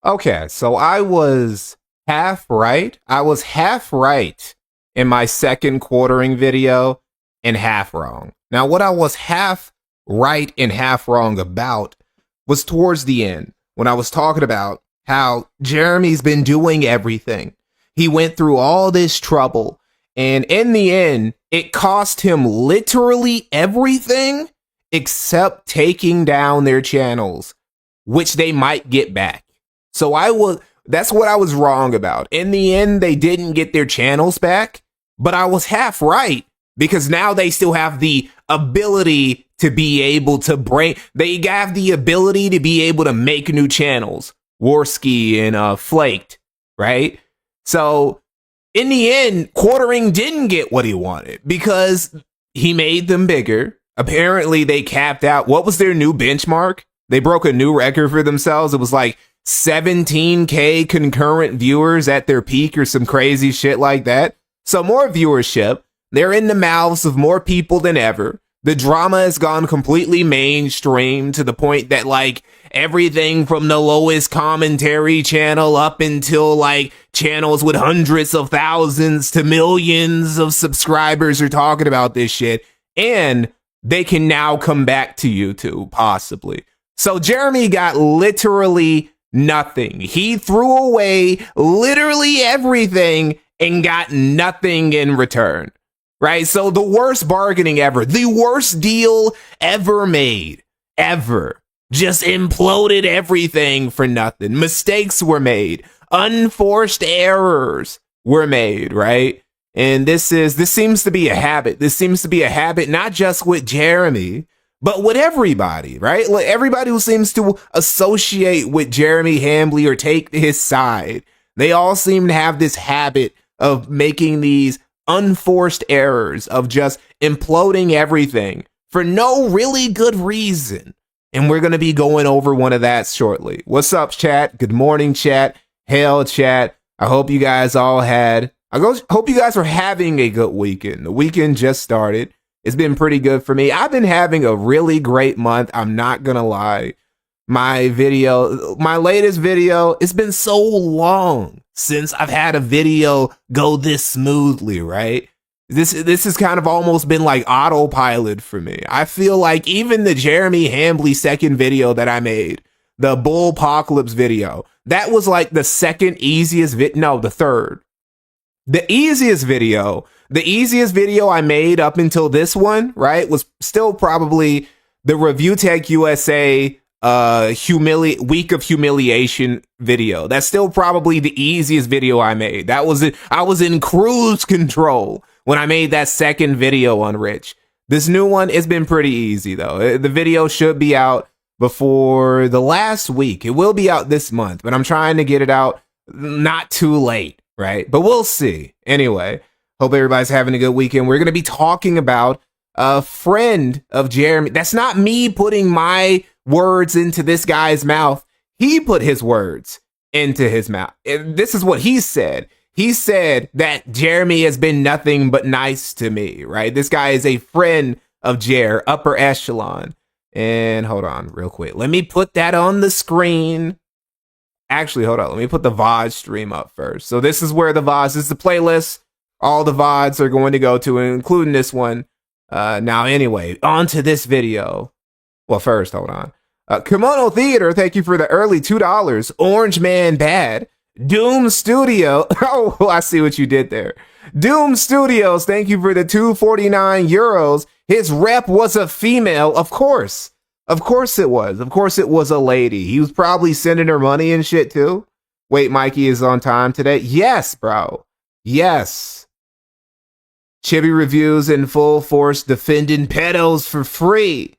Okay, so I was half right. I was half right in my second quartering video and half wrong. Now, what I was half right and half wrong about was towards the end when I was talking about how Jeremy's been doing everything. He went through all this trouble, and in the end, it cost him literally everything except taking down their channels, which they might get back. So that's what I was wrong about. In the end, they didn't get their channels back, but I was half right because now they still have the ability to be able to they have the ability to be able to make new channels, Warski and Flaked, right? So in the end, quartering didn't get what he wanted because he made them bigger. Apparently they capped out. What was their new benchmark? They broke a new record for themselves. It was like 17K concurrent viewers at their peak or some crazy shit like that. So more viewership. They're in the mouths of more people than ever. The drama has gone completely mainstream to the point that like everything from the lowest commentary channel up until like channels with hundreds of thousands to millions of subscribers are talking about this shit. And they can now come back to YouTube, possibly. So Jeremy got literally nothing. He threw away literally everything and got nothing in return, right? So the worst bargaining ever, the worst deal ever made, ever. Just imploded everything for nothing. Mistakes were made. Unforced errors were made, right? And this seems to be a habit. This seems to be a habit not just with Jeremy, but with everybody, right? Like everybody who seems to associate with Jeremy Hambley or take his side, they all seem to have this habit of making these unforced errors, of just imploding everything for no really good reason. And we're going to be going over one of that shortly. What's up, chat? Good morning, chat. Hail, chat. I hope you guys all hope you guys are having a good weekend. The weekend just started. It's been pretty good for me. I've been having a really great month. I'm not gonna lie. My latest video, it's been so long since I've had a video go this smoothly, right? This has kind of almost been like autopilot for me. I feel like even the Jeremy Hambley second video that I made, the Bull Apocalypse video, that was like the second easiest the third. The easiest video I made up until this one, right, was still probably the Review Tech USA Week of Humiliation video. That's still probably the easiest video I made. That was it. I was in cruise control when I made that second video on Rich. This new one, it's been pretty easy though. The video should be out before the last week. It will be out this month, but I'm trying to get it out not too late, right? But we'll see. Anyway, hope everybody's having a good weekend. We're going to be talking about a friend of Jeremy. That's not me putting my words into this guy's mouth. He put his words into his mouth. This is what he said. He said that Jeremy has been nothing but nice to me, right? This guy is a friend of Jer, upper echelon. And hold on real quick. Let me put that on the screen. Actually, hold on. Let me put the VOD stream up first. So this is where the VODs, this is the playlist. All the VODs are going to go to, including this one. Now, anyway, on to this video. Well, first, hold on. Kimono Theater, thank you for the early $2. Orange Man Bad. Doom Studio. Oh, I see what you did there. Doom Studios, thank you for the 249 euros. His rep was a female, of course. Of course it was. Of course it was a lady. He was probably sending her money and shit too. Wait, Mikey is on time today? Yes, bro. Yes. Chibi Reviews in full force defending pedos for free.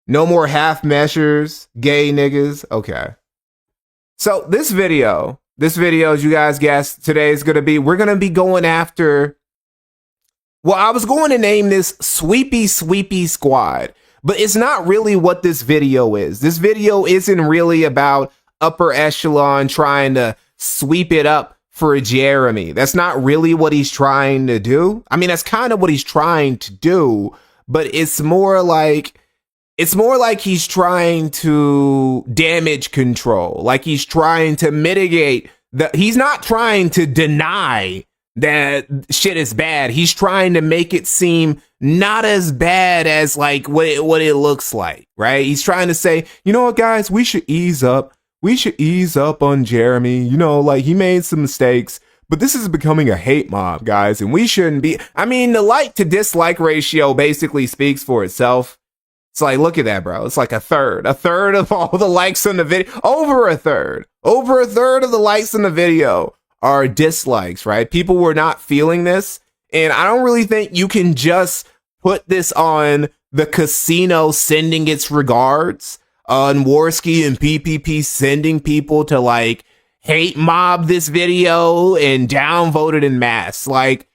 No more half measures, gay niggas. Okay. So this video, as you guys guessed, today is going to be, we're going to be going after, well, I was going to name this Sweepy Squad, but it's not really what this video is. This video isn't really about upper echelon trying to sweep it up for Jeremy. That's not really what he's trying to do. I mean, that's kind of what he's trying to do, but it's more like It's more like he's trying to damage control, like he's trying to mitigate he's not trying to deny that shit is bad. He's trying to make it seem not as bad as like what it looks like, right? He's trying to say, you know what, guys, we should ease up. We should ease up on Jeremy. You know, like he made some mistakes, but this is becoming a hate mob, guys, and we shouldn't be. I mean, the like to dislike ratio basically speaks for itself. It's like, look at that, bro. It's like a third of all the likes on the video, over a third of the likes on the video are dislikes, right? People were not feeling this. And I don't really think you can just put this on the casino sending its regards, on Warski and PPP sending people to like hate mob this video and downvote it in mass. Like,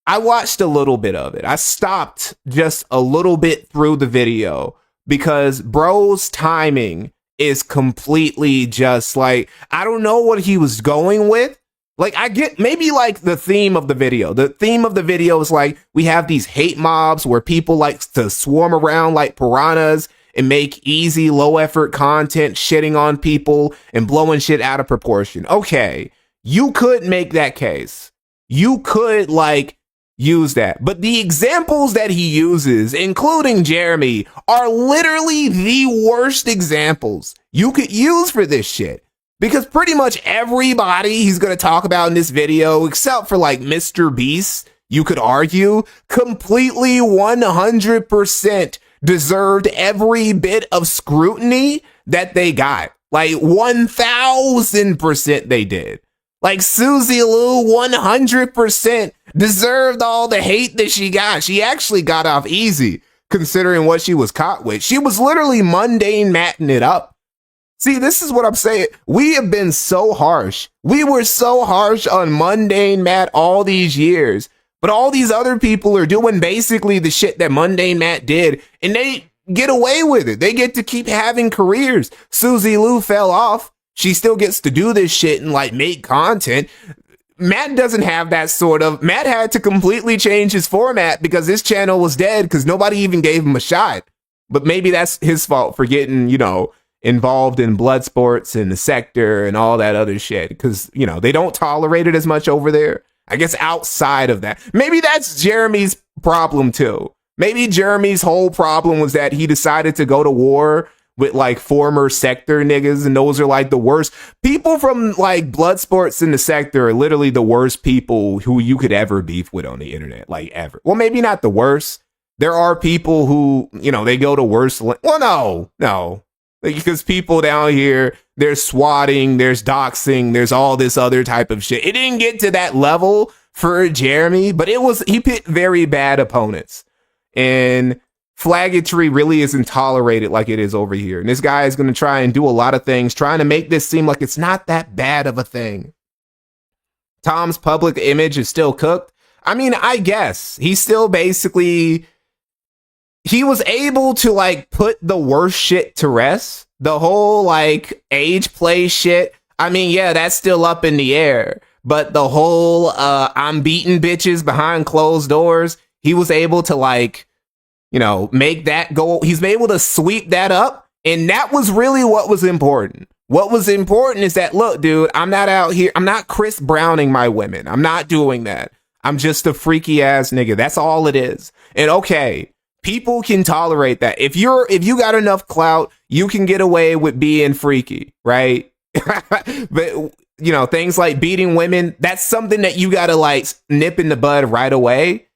I watched a little bit of it. I stopped just a little bit through the video because bro's timing is completely just like, I don't know what he was going with. Like, I get maybe like the theme of the video. The theme of the video is like, we have these hate mobs where people like to swarm around like piranhas and make easy, low effort content, shitting on people and blowing shit out of proportion. Okay, you could make that case. You could like use that. But the examples that he uses, including Jeremy, are literally the worst examples you could use for this shit. Because pretty much everybody he's going to talk about in this video, except for like Mr. Beast, you could argue, completely 100% deserved every bit of scrutiny that they got. Like 1000% they did. Like Susie Lou 100% deserved all the hate that she got. She actually got off easy considering what she was caught with. She was literally mundane matting it up. See, this is what I'm saying. We have been so harsh. We were so harsh on mundane Matt all these years. But all these other people are doing basically the shit that mundane Matt did. And they get away with it. They get to keep having careers. Susie Lou fell off. She still gets to do this shit and like make content. Matt doesn't have that sort of. Matt had to completely change his format because his channel was dead because nobody even gave him a shot. But maybe that's his fault for getting, you know, involved in blood sports and the sector and all that other shit because, you know, they don't tolerate it as much over there. I guess outside of that, maybe that's Jeremy's problem too. Maybe Jeremy's whole problem was that he decided to go to war with like former sector niggas, and those are like the worst people from like blood sports in the sector are literally the worst people who you could ever beef with on the internet, like ever. Well, maybe not the worst. There are people who, you know, they go to worse. Well, no. Because people down here, there's swatting, there's doxing, there's all this other type of shit. It didn't get to that level for Jeremy, but he picked very bad opponents. And flaggotry really isn't tolerated like it is over here. And this guy is going to try and do a lot of things, trying to make this seem like it's not that bad of a thing. Tom's public image is still cooked. I mean, I guess he's still basically... He was able to like put the worst shit to rest. The whole like age play shit. I mean, yeah, that's still up in the air. But the whole I'm beating bitches behind closed doors, he was able to like, you know, make that go. He's able to sweep that up. And that was really what was important. What was important is that, look, dude, I'm not out here. I'm not Chris Browning my women. I'm not doing that. I'm just a freaky ass nigga. That's all it is. And okay. People can tolerate that. If you got enough clout, you can get away with being freaky, right? But, you know, things like beating women, that's something that you got to like nip in the bud right away.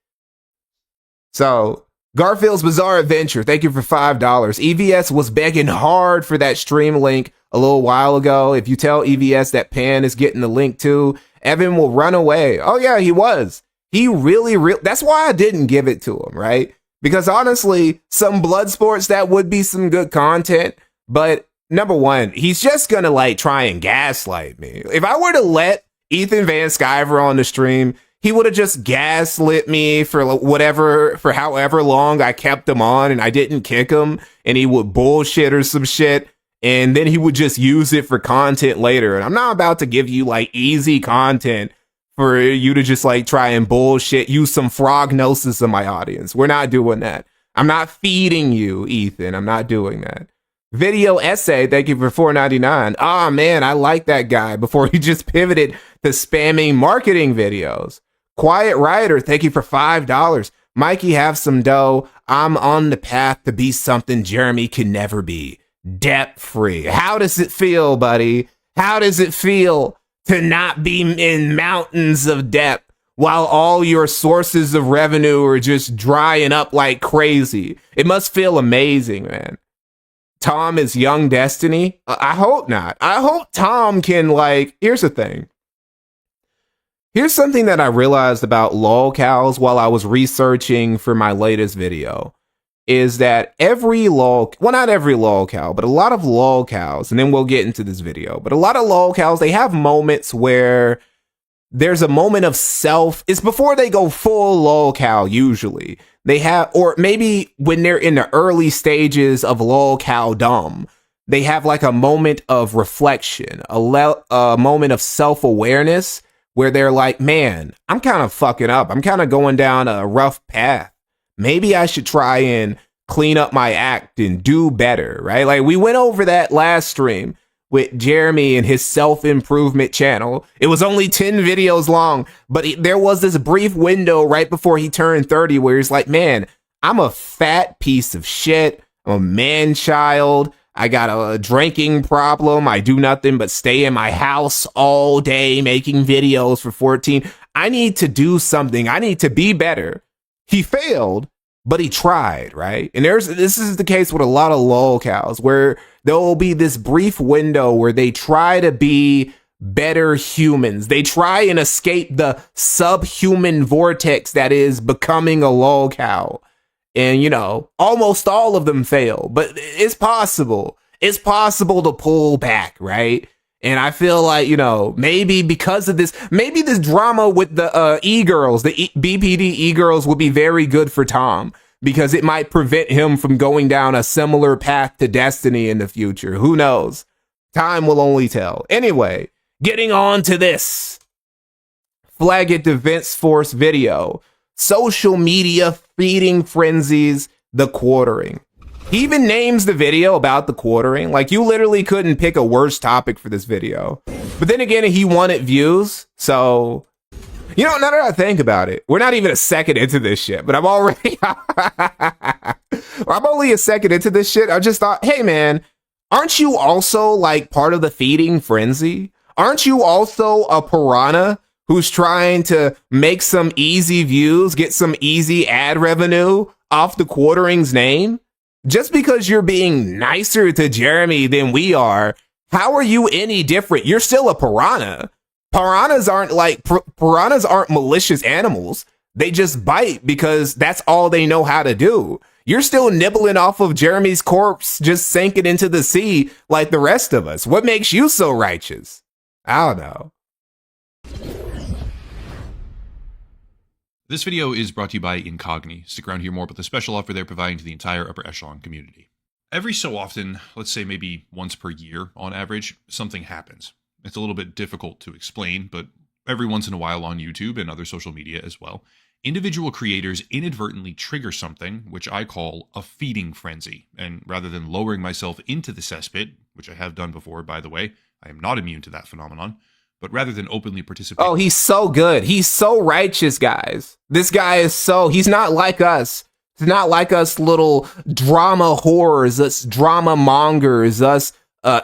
So Garfield's Bizarre Adventure, thank you for $5. EVS was begging hard for that stream link a little while ago. If you tell EVS that Pan is getting the link too, Evan will run away. Oh yeah, he was. He really, that's why I didn't give it to him, right? Because honestly, some blood sports, that would be some good content. But number one, he's just going to like try and gaslight me. If I were to let Ethan Van Sciver on the stream, he would have just gaslit me for however long I kept him on and I didn't kick him, and he would bullshit or some shit. And then he would just use it for content later. And I'm not about to give you like easy content for you to just like try and bullshit, use some frognosis in my audience. We're not doing that. I'm not feeding you, Ethan. I'm not doing that. Video essay, thank you for $4.99. Ah, man, I like that guy before he just pivoted to spamming marketing videos. Quiet Writer, thank you for $5. Mikey, have some dough. I'm on the path to be something Jeremy can never be. Debt free. How does it feel, buddy? How does it feel to not be in mountains of debt while all your sources of revenue are just drying up like crazy? It must feel amazing, man. Tom is young Destiny? I hope not. I hope Tom can, like, here's the thing. Here's something that I realized about lolcows while I was researching for my latest video, is that every well, not every lolcow, but a lot of lolcows, and then we'll get into this video, but a lot of lolcows, they have moments where there's a moment of self. It's before they go full lolcow usually. They have, or maybe when they're in the early stages of lolcowdom, they have like a moment of reflection, a moment of self-awareness where they're like, man, I'm kind of fucking up. I'm kind of going down a rough path. Maybe I should try and clean up my act and do better, right? Like we went over that last stream with Jeremy and his self-improvement channel. It was only 10 videos long, but there was this brief window right before he turned 30 where he's like, man, I'm a fat piece of shit. I'm a man-child. I got a drinking problem. I do nothing but stay in my house all day making videos for 14. I need to do something. I need to be better. He failed, but he tried, right? And this is the case with a lot of lolcows where there will be this brief window where they try to be better humans. They try and escape the subhuman vortex that is becoming a lolcow. And, you know, almost all of them fail, but it's possible. It's possible to pull back, right? And I feel like, you know, maybe because of this, maybe this drama with the e-girls, the BPD e-girls would be very good for Tom because it might prevent him from going down a similar path to Destiny in the future. Who knows? Time will only tell. Anyway, getting on to this FLAGGOT Defense Force video. Social media feeding frenzies, the quartering. He even names the video about the quartering. Like, you literally couldn't pick a worse topic for this video. But then again, he wanted views. So, you know, now that I think about it, we're not even a second into this shit, but I'm already, I'm only a second into this shit. I just thought, hey man, aren't you also like part of the feeding frenzy? Aren't you also a piranha who's trying to make some easy views, get some easy ad revenue off the quartering's name? Just because you're being nicer to Jeremy than we are, how are you any different? You're still a piranha. Piranhas aren't like, piranhas aren't malicious animals. They just bite because that's all they know how to do. You're still nibbling off of Jeremy's corpse, just sinking into the sea like the rest of us. What makes you so righteous? I don't know. This video is brought to you by Incogni. Stick around to hear more about the special offer they're providing to the entire upper echelon community. Every so often, let's say maybe once per year on average, something happens. It's a little bit difficult to explain, but every once in a while on YouTube and other social media as well, individual creators inadvertently trigger something, which I call a feeding frenzy. And rather than lowering myself into the cesspit, which I have done before, by the way, I am not immune to that phenomenon, but rather than openly participate. Oh, he's so good. He's so righteous, guys. This guy is so, he's not like us. He's not like us little drama whores, us drama mongers, us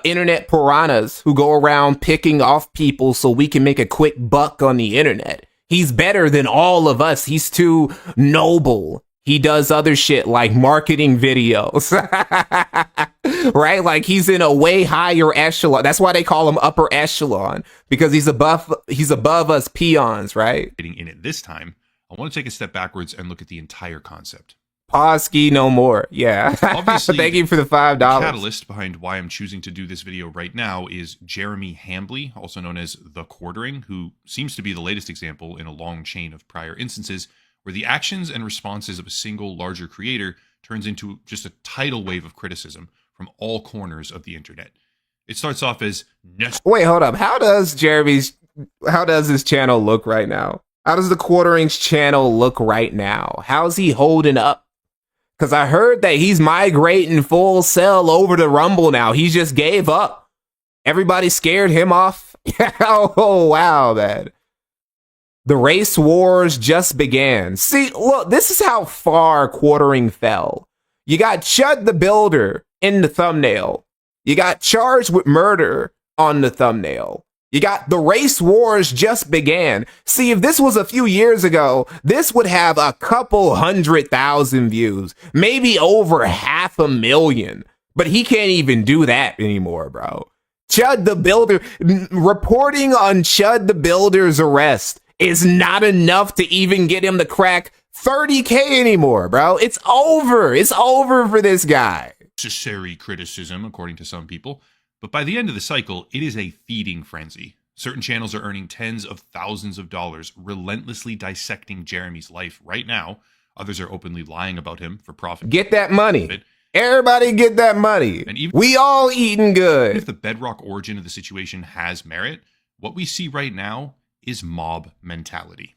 internet piranhas who go around picking off people so we can make a quick buck on the internet. He's better than all of us. He's too noble. He does other shit like marketing videos, right? Like he's in a way higher echelon. That's why they call him upper echelon, because he's above us peons, right? In it this time, I want to take a step backwards and look at the entire concept. MikeynohMore. Yeah. Obviously, thank you for the $5. The catalyst behind why I'm choosing to do this video right now is Jeremy Hambley, also known as The Quartering, who seems to be the latest example in a long chain of prior instances where the actions and responses of a single larger creator turns into just a tidal wave of criticism from all corners of the internet. It starts off as... Wait, hold up. How does his channel look right now? How does The Quartering's channel look right now? How's he holding up Because I heard that he's migrating full sell over to Rumble now. He just gave up. Everybody scared him off. Oh, wow, man. The race wars just began. See, look, this is how far quartering fell. You got Chud the Builder in the thumbnail. You got charged with murder on the thumbnail. You got the race wars just began. See, if this was a few years ago, this would have a couple 100,000 views, maybe over 500,000. But he can't even do that anymore, bro. Chud the Builder, reporting on Chud the Builder's arrest is not enough to even get him to crack 30K anymore, bro. It's over. It's over for this guy. Necessary criticism, according to some people. But by the end of the cycle, it is a feeding frenzy. Certain channels are earning tens of thousands of dollars, relentlessly dissecting Jeremy's life right now. Others are openly lying about him for profit. Get that money. Everybody get that money. And even we all eating good. If the bedrock origin of the situation has merit, what we see right now is mob mentality.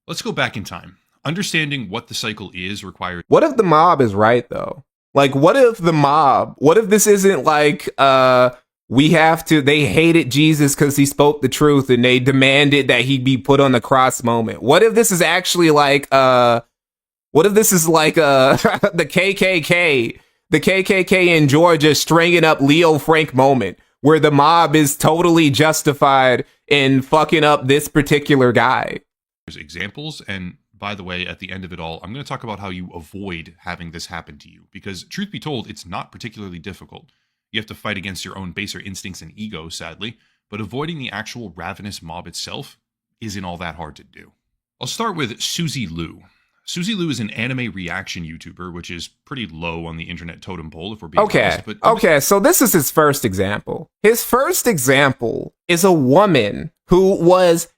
Let's go back in time. Understanding what the cycle is requires... What if the mob is right, though? Like, what if this isn't like, they hated Jesus because he spoke the truth and they demanded that he be put on the cross moment? What if this is actually like, the KKK in Georgia stringing up Leo Frank moment, where the mob is totally justified in fucking up this particular guy? There's examples, and by the way, at the end of it all, I'm going to talk about how you avoid having this happen to you, because truth be told, it's not particularly difficult. You have to fight against your own baser instincts and ego, sadly, but avoiding the actual ravenous mob itself isn't all that hard to do. I'll start with Susie Lou. Susie Lou is an anime reaction YouTuber, which is pretty low on the internet totem pole, if we're being honest. Okay, so this is his first example. His first example is a woman who was...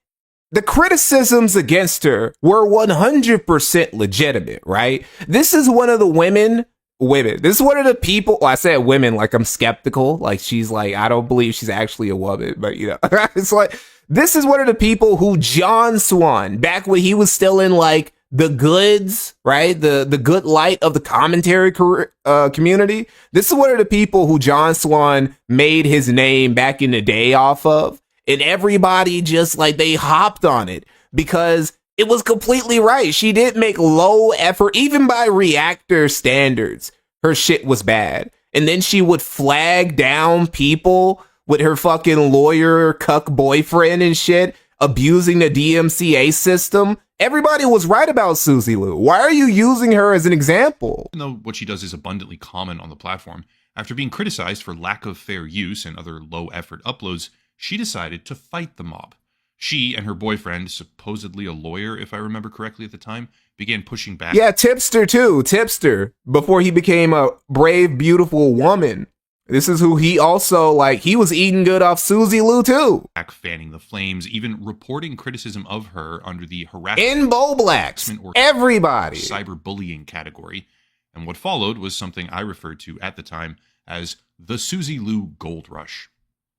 The criticisms against her were 100% legitimate, right? This is one of the women. This is one of the people. Well, I said women like I'm skeptical. Like she's like, I don't believe she's actually a woman, but you know, it's like, this is one of the people who John Swan, back when he was still in like the goods, right? The good light of the commentary community. This is one of the people who John Swan made his name back in the day off of. And everybody just like they hopped on it because it was completely right. She did make low effort, even by reactor standards. Her shit was bad. And then she would flag down people with her fucking lawyer cuck boyfriend and shit, abusing the DMCA system. Everybody was right about Susie Lou. Why are you using her as an example? Even though what she does is abundantly common on the platform, after being criticized for lack of fair use and other low effort uploads, she decided to fight the mob. She and her boyfriend, supposedly a lawyer, if I remember correctly at the time, began pushing back. Yeah, Tipster too. Tipster. Before he became a brave, beautiful woman. This is who he also, like, he was eating good off Susie Lou too. Back fanning the flames, even reporting criticism of her under the harassment in Bo Blacks. Or everybody. Cyberbullying category. And what followed was something I referred to at the time as the Susie Lou Gold Rush.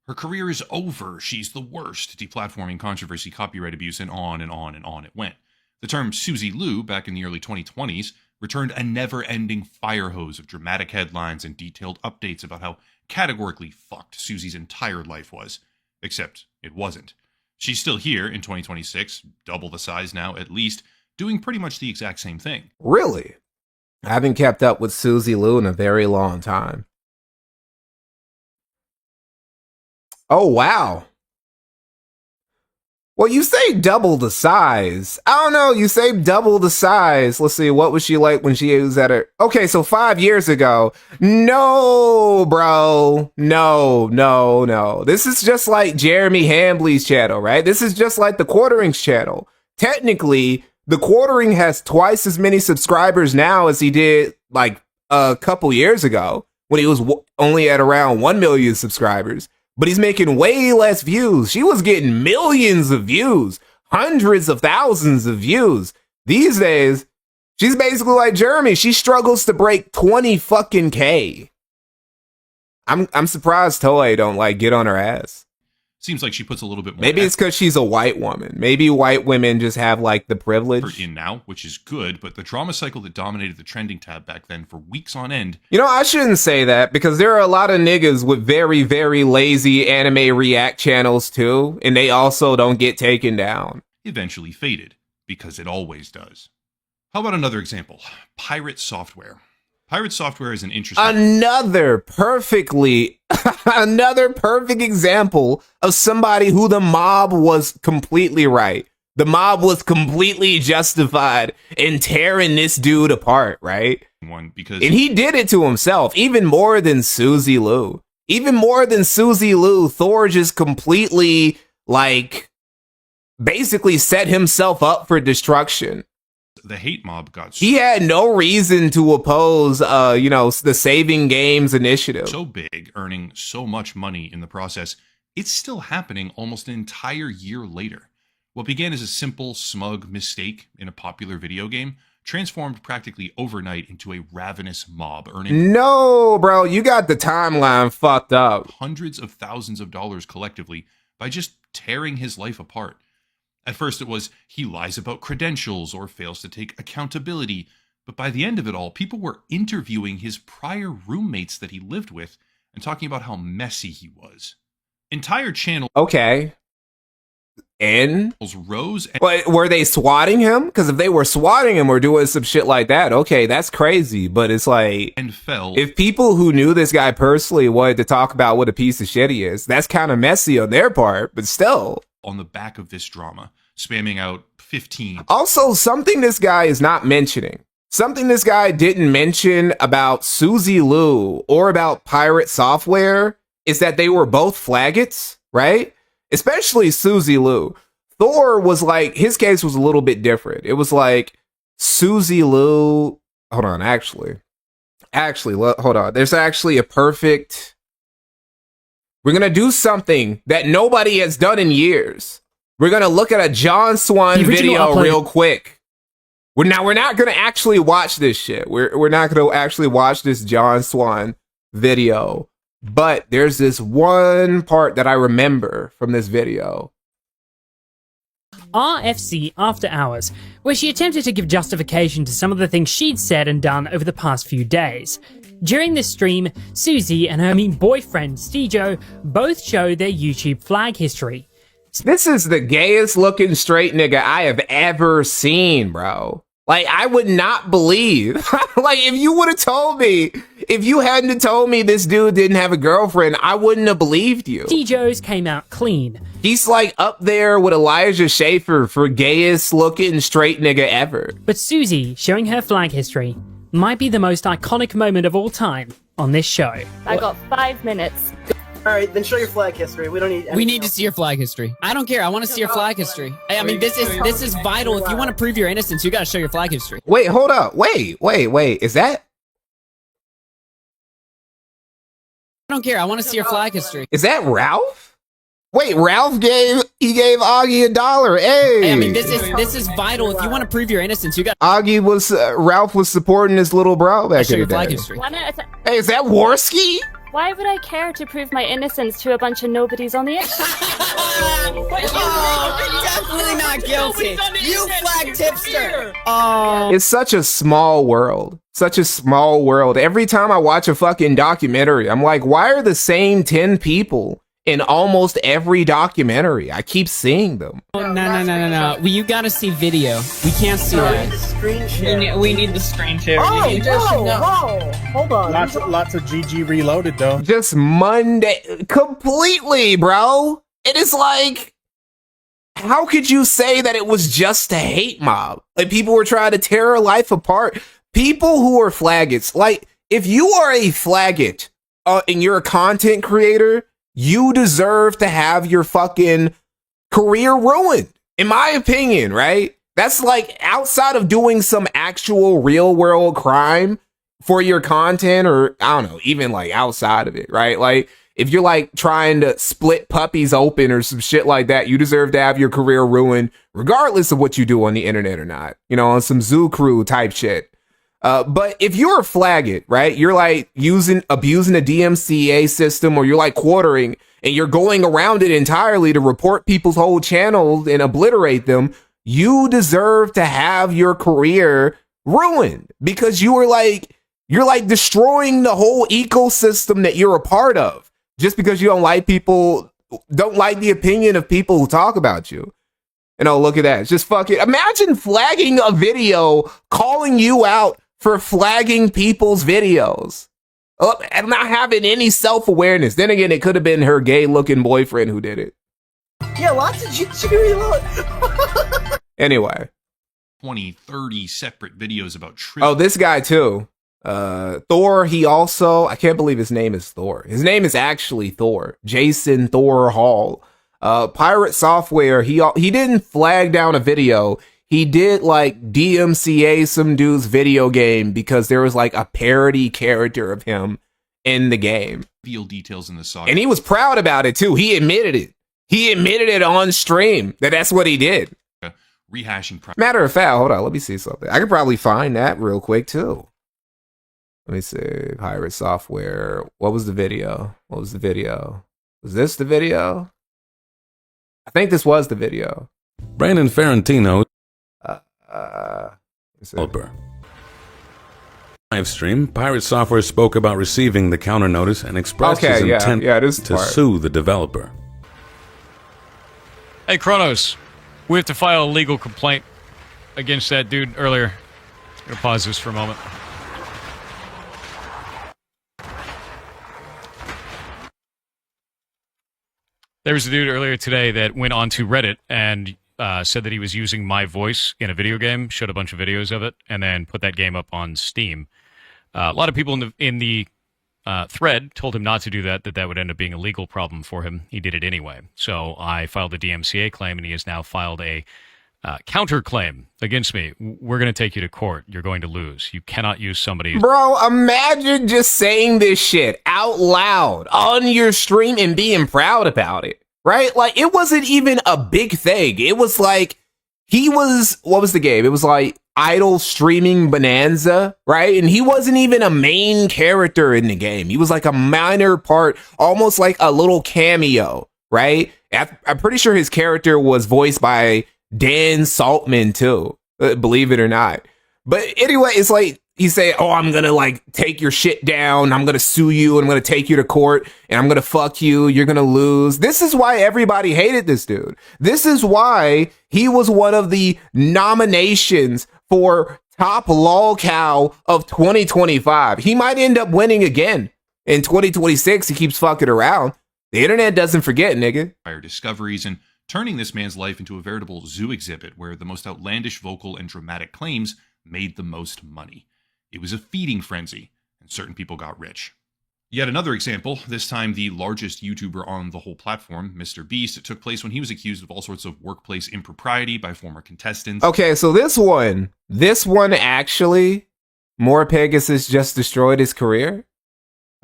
Her career is over. She's the worst. Deplatforming, controversy, copyright abuse, and on and on and on it went. The term Susie Lou, back in the early 2020s, returned a never-ending fire hose of dramatic headlines and detailed updates about how categorically fucked Susie's entire life was. Except it wasn't. She's still here in 2026, double the size now at least, doing pretty much the exact same thing. Really? I haven't kept up with Susie Lou in a very long time. Oh, wow. Well, you say double the size. I don't know. You say double the size. Let's see. What was she like when she was at her? Okay, so 5 years ago. No, bro. No. This is just like Jeremy Hambley's channel, right? This is just like the Quartering's channel. Technically, the Quartering has twice as many subscribers now as he did like a couple years ago when he was only at around 1 million subscribers. But he's making way less views. She was getting millions of views, hundreds of thousands of views. These days, she's basically like Jeremy. She struggles to break 20 fucking K. I'm surprised Toei don't like get on her ass. Seems like she puts a little bit more. Maybe it's because she's a white woman. Maybe white women just have like the privilege in now, which is good. But the drama cycle that dominated the trending tab back then for weeks on end. You know, I shouldn't say that because there are a lot of niggas with very, very lazy anime react channels too, and they also don't get taken down. Eventually faded, because it always does. How about another example? Pirate software. Pirate software is an interesting... Another perfect example of somebody who the mob was completely right. The mob was completely justified in tearing this dude apart, right? And he did it to himself, even more than Suzy Lu. Even more than Suzy Lu, Thor just completely, like, basically set himself up for destruction. The hate mob got he had no reason to oppose you know, the Saving Games initiative. So big, earning so much money in the process, it's still happening almost an entire year later. What began as a simple, smug mistake in a popular video game transformed practically overnight into a ravenous mob, earning... No, bro, you got the timeline fucked up. Hundreds of thousands of dollars collectively by just tearing his life apart. At first it was, he lies about credentials or fails to take accountability. But by the end of it all, people were interviewing his prior roommates that he lived with and talking about how messy he was. Entire channel... Okay. And? Rose and... But were they swatting him? Because if they were swatting him or doing some shit like that, okay, that's crazy. But it's like... And fell... If people who knew this guy personally wanted to talk about what a piece of shit he is, that's kind of messy on their part, but still... On the back of this drama, spamming out 15. Also, something this guy is not mentioning. Something this guy didn't mention about Suzy Lu or about Pirate Software is that they were both flaggots, right? Especially Suzy Lu. Thor was like, his case was a little bit different. It was like Suzy Lu. Hold on, actually, hold on. There's actually a perfect... We're going to do something that nobody has done in years. We're going to look at a John Swan video real quick. We're not going to actually watch this shit. We're not going to actually watch this John Swan video. But there's this one part that I remember from this video. RFC After Hours, where she attempted to give justification to some of the things she'd said and done over the past few days. During this stream, Suzy and her boyfriend, Stejo, both show their YouTube flag history. This is the gayest looking straight nigga I have ever seen, bro. Like, I would not believe. Like, if you would have told me, if you hadn't told me this dude didn't have a girlfriend, I wouldn't have believed you. Stejo's came out clean. He's like up there with Elijah Schaefer for gayest looking straight nigga ever. But Suzy, showing her flag history, might be the most iconic moment of all time on this show. I got 5 minutes. All right, then show your flag history. We don't need. We need to see your flag history. I don't care. I want to see your flag history. I mean, this is vital. If you want to prove your innocence, you got to show your flag history. Wait, hold up. Wait. Is that? I don't care. I want to see your flag history. Is that Ralph? Wait, Ralph gave Augie $1. Hey. I mean, this is vital. If you want to prove your innocence, you got. Ralph was supporting his little bro back in the day. Flag history. Hey, is that Worski? Why would I care to prove my innocence to a bunch of nobodies on the internet? Oh, definitely not guilty. You flag tipster. Oh. It's such a small world. Such a small world. Every time I watch a fucking documentary, I'm like, why are the same 10 people in almost every documentary? I keep seeing them. Oh, no. Well, you gotta see video. We can't see that. Screen share. We need the screen share. Oh, hold on. Lots of GG Reloaded though. Just Monday completely, bro. It is like, how could you say that it was just a hate mob? Like, people were trying to tear her life apart. People who are flaggots, like, if you are a flaggot and you're a content creator, you deserve to have your fucking career ruined, in my opinion, right? That's like, outside of doing some actual real world crime for your content, or I don't know, even like outside of it, right? Like, if you're like trying to split puppies open or some shit like that, you deserve to have your career ruined, regardless of what you do on the internet or not, you know, on some Zoo Crew type shit. But if you're a FLAGGOT, right, you're like abusing a DMCA system, or you're like quartering and you're going around it entirely to report people's whole channels and obliterate them, you deserve to have your career ruined, because you're like destroying the whole ecosystem that you're a part of, just because you don't like the opinion of people who talk about you. And oh, look at that. It's just fucking, imagine flagging a video, calling you out for flagging people's videos, and not having any self-awareness. Then again, it could have been her gay-looking boyfriend who did it. Yeah, lots of GG Reload. Anyway. 20, 30 separate videos about Oh, this guy too. Thor, he also, I can't believe his name is Thor. His name is actually Thor. Jason Thor Hall. Pirate Software, he didn't flag down a video. He did like DMCA some dude's video game because there was like a parody character of him in the game. Reveal details in the saga. And he was proud about it too. He admitted it. He admitted it on stream that's what he did. Rehashing. Matter of fact, hold on, let me see something. I could probably find that real quick too. Let me see. Pirate Software. What was the video? Was this the video? I think this was the video. Brandon Ferrantino. Live stream. Pirate Software spoke about receiving the counter notice and expressed his intent to sue the developer. Hey, Kronos. We have to file a legal complaint against that dude earlier. I'm gonna pause this for a moment. There was a dude earlier today that went onto Reddit and said that he was using my voice in a video game, showed a bunch of videos of it, and then put that game up on Steam. A lot of people in the thread told him not to do that, that would end up being a legal problem for him. He did it anyway. So I filed a DMCA claim, and he has now filed a counterclaim against me. We're going to take you to court. You're going to lose. You cannot use somebody. Bro, imagine just saying this shit out loud on your stream and being proud about it, right? Like, it wasn't even a big thing. It was like, what was the game? It was like Idle Streaming Bonanza, right? And he wasn't even a main character in the game. He was like a minor part, almost like a little cameo, right? I'm pretty sure his character was voiced by Dan Saltman too, believe it or not. But anyway, it's like he say, oh, I'm gonna like take your shit down, I'm gonna sue you, and I'm gonna take you to court, and I'm gonna fuck you, you're gonna lose. This is why everybody hated this dude. This is why he was one of the nominations for top lolcow of 2025. He might end up winning again in 2026. He keeps fucking around. The internet doesn't forget, nigga. Prior discoveries and turning this man's life into a veritable zoo exhibit where the most outlandish vocal and dramatic claims made the most money. It was a feeding frenzy, and certain people got rich. Yet another example, this time the largest YouTuber on the whole platform, Mr. Beast, it took place when he was accused of all sorts of workplace impropriety by former contestants. Okay, so this one actually, More Pegasus just destroyed his career?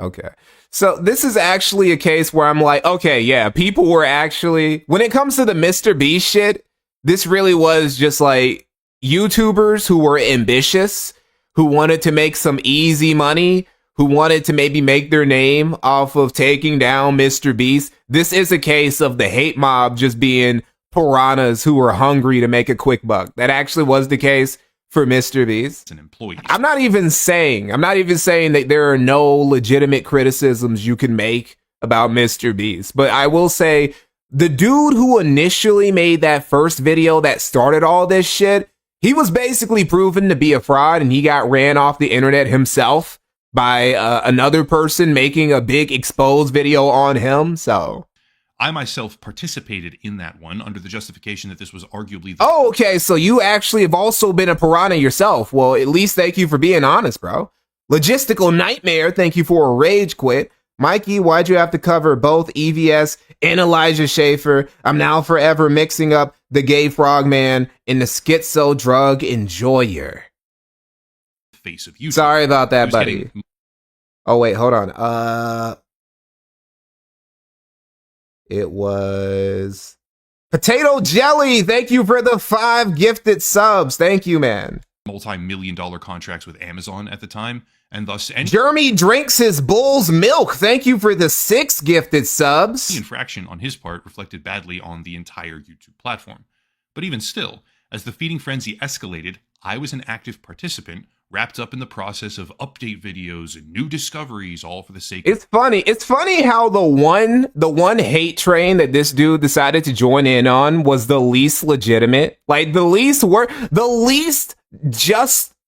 Okay. So this is actually a case where I'm like, okay, yeah, people were actually, when it comes to the Mr. Beast shit, this really was just like YouTubers who were ambitious, who wanted to make some easy money, who wanted to maybe make their name off of taking down Mr. Beast. This is a case of the hate mob just being piranhas who were hungry to make a quick buck. That actually was the case for Mr. Beast. An employee. I'm not even saying that there are no legitimate criticisms you can make about Mr. Beast, but I will say the dude who initially made that first video that started all this shit, he was basically proven to be a fraud, and he got ran off the internet himself by another person making a big exposed video on him. So I myself participated in that one under the justification that this was arguably the oh, okay, so you actually have also been a piranha yourself. Well, at least thank you for being honest, bro. Logistical Nightmare, thank you for a rage quit. Mikey, why'd you have to cover both EVS and Elijah Schaefer? I'm now forever mixing up the gay frogman and the schizo drug enjoyer. face of YouTube. Sorry about that, buddy. Oh, wait, hold on. It was Potato Jelly. Thank you for the 5 gifted subs. Thank you, man. multi-million-dollar contracts with Amazon at the time, and thus any Jeremy drinks his bull's milk. Thank you for the 6 gifted subs. infraction on his part reflected badly on the entire YouTube platform. But even still, as the feeding frenzy escalated, I was an active participant, wrapped up in the process of update videos and new discoveries, all for the sake of... It's funny how the one hate train that this dude decided to join in on was the least legitimate, like the least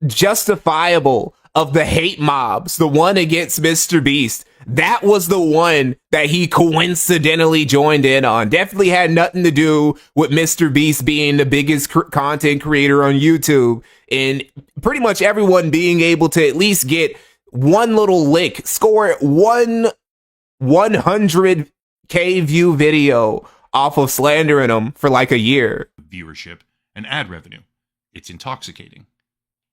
justifiable of the hate mobs, the one against Mr. Beast. That was the one that he coincidentally joined in on. Definitely had nothing to do with Mr. Beast being the biggest content creator on YouTube and pretty much everyone being able to at least get one little lick, score 100K view video off of slandering him for like a year. Viewership and ad revenue. It's intoxicating.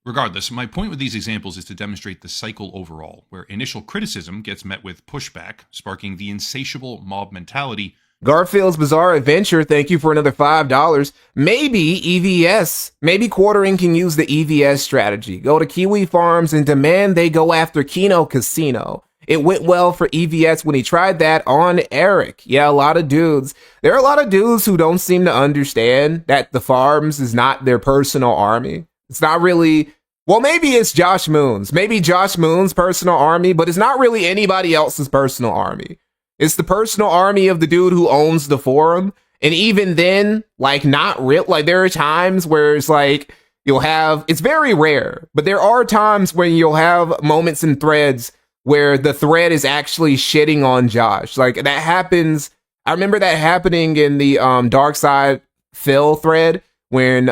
Regardless, my point with these examples is to demonstrate the cycle overall, where initial criticism gets met with pushback, sparking the insatiable mob mentality. Garfield's Bizarre Adventure, thank you for another $5. Maybe EVS, maybe Quartering can use the EVS strategy. Go to Kiwi Farms and demand they go after Kino Casino. It went well for EVS when he tried that on Eric. Yeah, a lot of dudes. There are a lot of dudes who don't seem to understand that the farms is not their personal army. It's not really... Well, maybe it's Josh Moon's. Maybe Josh Moon's personal army, but it's not really anybody else's personal army. It's the personal army of the dude who owns the forum. And even then, like, not real. Like, there are times where it's like, you'll have, it's very rare, but there are times when you'll have moments in threads where the thread is actually shitting on Josh. Like, that happens. I remember that happening in the Dark Side Phil thread when,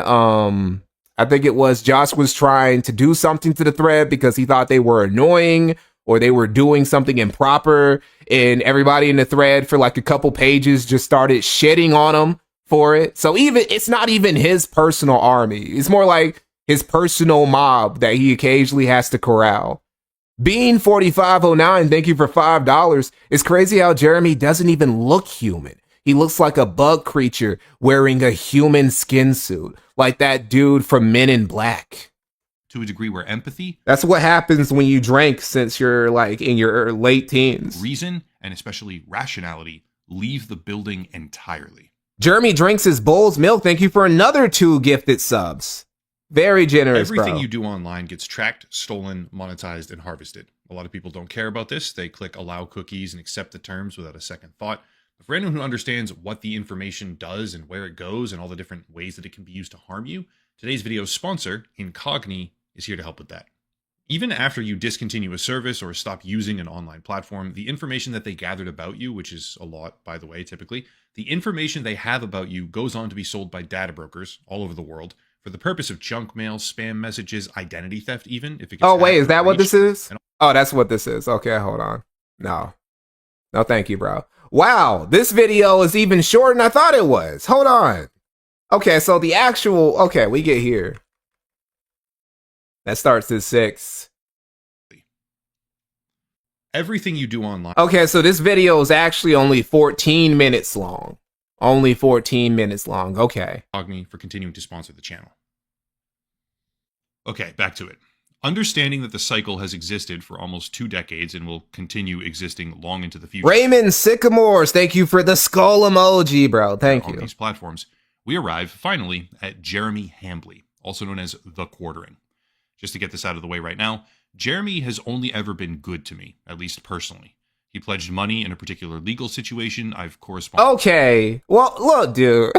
I think it was Josh was trying to do something to the thread because he thought they were annoying or they were doing something improper, and everybody in the thread for like a couple pages just started shitting on him for it. So even it's not even his personal army. It's more like his personal mob that he occasionally has to corral. Bean4509, thank you for $5. It's crazy how Jeremy doesn't even look human. He looks like a bug creature wearing a human skin suit, like that dude from Men in Black. To a degree where empathy... That's what happens when you drink since you're like in your late teens. Reason, and especially rationality, leave the building entirely. Jeremy drinks his bull's milk. Thank you for another 2 gifted subs. Very generous, Everything bro. you do online gets tracked, stolen, monetized, and harvested. A lot of people don't care about this. They click allow cookies and accept the terms without a second thought. But for anyone who understands what the information does and where it goes and all the different ways that it can be used to harm you, today's video's sponsor, Incogni, is here to help with that. Even after you discontinue a service or stop using an online platform, the information that they gathered about you, which is a lot, by the way, typically, the information they have about you goes on to be sold by data brokers all over the world for the purpose of junk mail, spam messages, identity theft even. If it gets oh, wait, is that what this is? And oh, that's what this is. Okay, hold on. No, thank you, bro. Wow, this video is even shorter than I thought it was. Hold on. Okay, so the actual... Okay, we get here. That starts at 6. Everything you do online... Okay, so this video is actually only 14 minutes long. Only 14 minutes long. Okay. Incogni for continuing to sponsor the channel. Okay, back to it. Understanding that the cycle has existed for almost 2 decades and will continue existing long into the future. Raymond Sycamores, thank you for the skull emoji, bro. Thank you. On these platforms, we arrive finally at Jeremy Hambly, also known as The Quartering. Just to get this out of the way right now, Jeremy has only ever been good to me, at least personally. He pledged money in a particular legal situation. I've corresponded. Okay. Well, look, dude.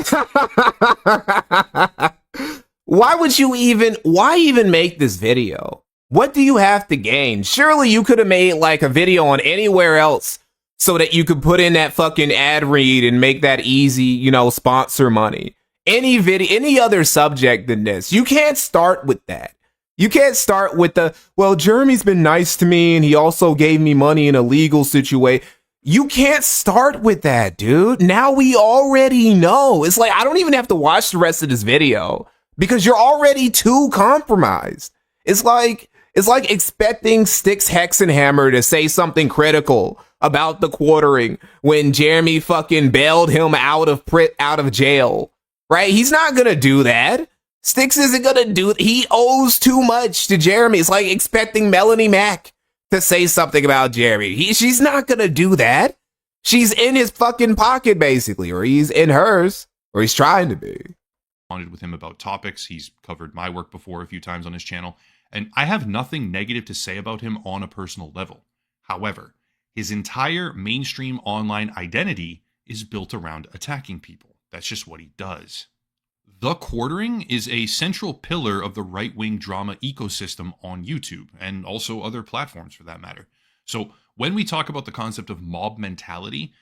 Why even make this video? What do you have to gain? Surely you could have made like a video on anywhere else so that you could put in that fucking ad read and make that easy, sponsor money. Any other subject than this. You can't start with that. You can't start with well, Jeremy's been nice to me and he also gave me money in a legal situation. You can't start with that, dude. Now we already know. It's like, I don't even have to watch the rest of this video because you're already too compromised. It's like expecting Styx Hexenhammer to say something critical about the Quartering when Jeremy fucking bailed him out of jail, right? He's not gonna do that. Styx isn't gonna do it. He owes too much to Jeremy. It's like expecting Melanie Mack to say something about Jeremy. She's not gonna do that. She's in his fucking pocket, basically, or he's in hers, or he's trying to be. With him about topics. He's covered my work before a few times on his channel, and I have nothing negative to say about him on a personal level. However, his entire mainstream online identity is built around attacking people. That's just what he does. The Quartering is a central pillar of the right-wing drama ecosystem on YouTube, and also other platforms for that matter. So when we talk about the concept of mob mentality,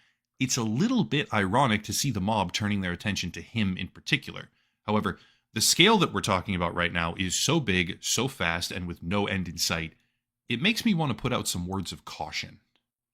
it's a little bit ironic to see the mob turning their attention to him in particular. However, the scale that we're talking about right now is so big, so fast, and with no end in sight, it makes me want to put out some words of caution.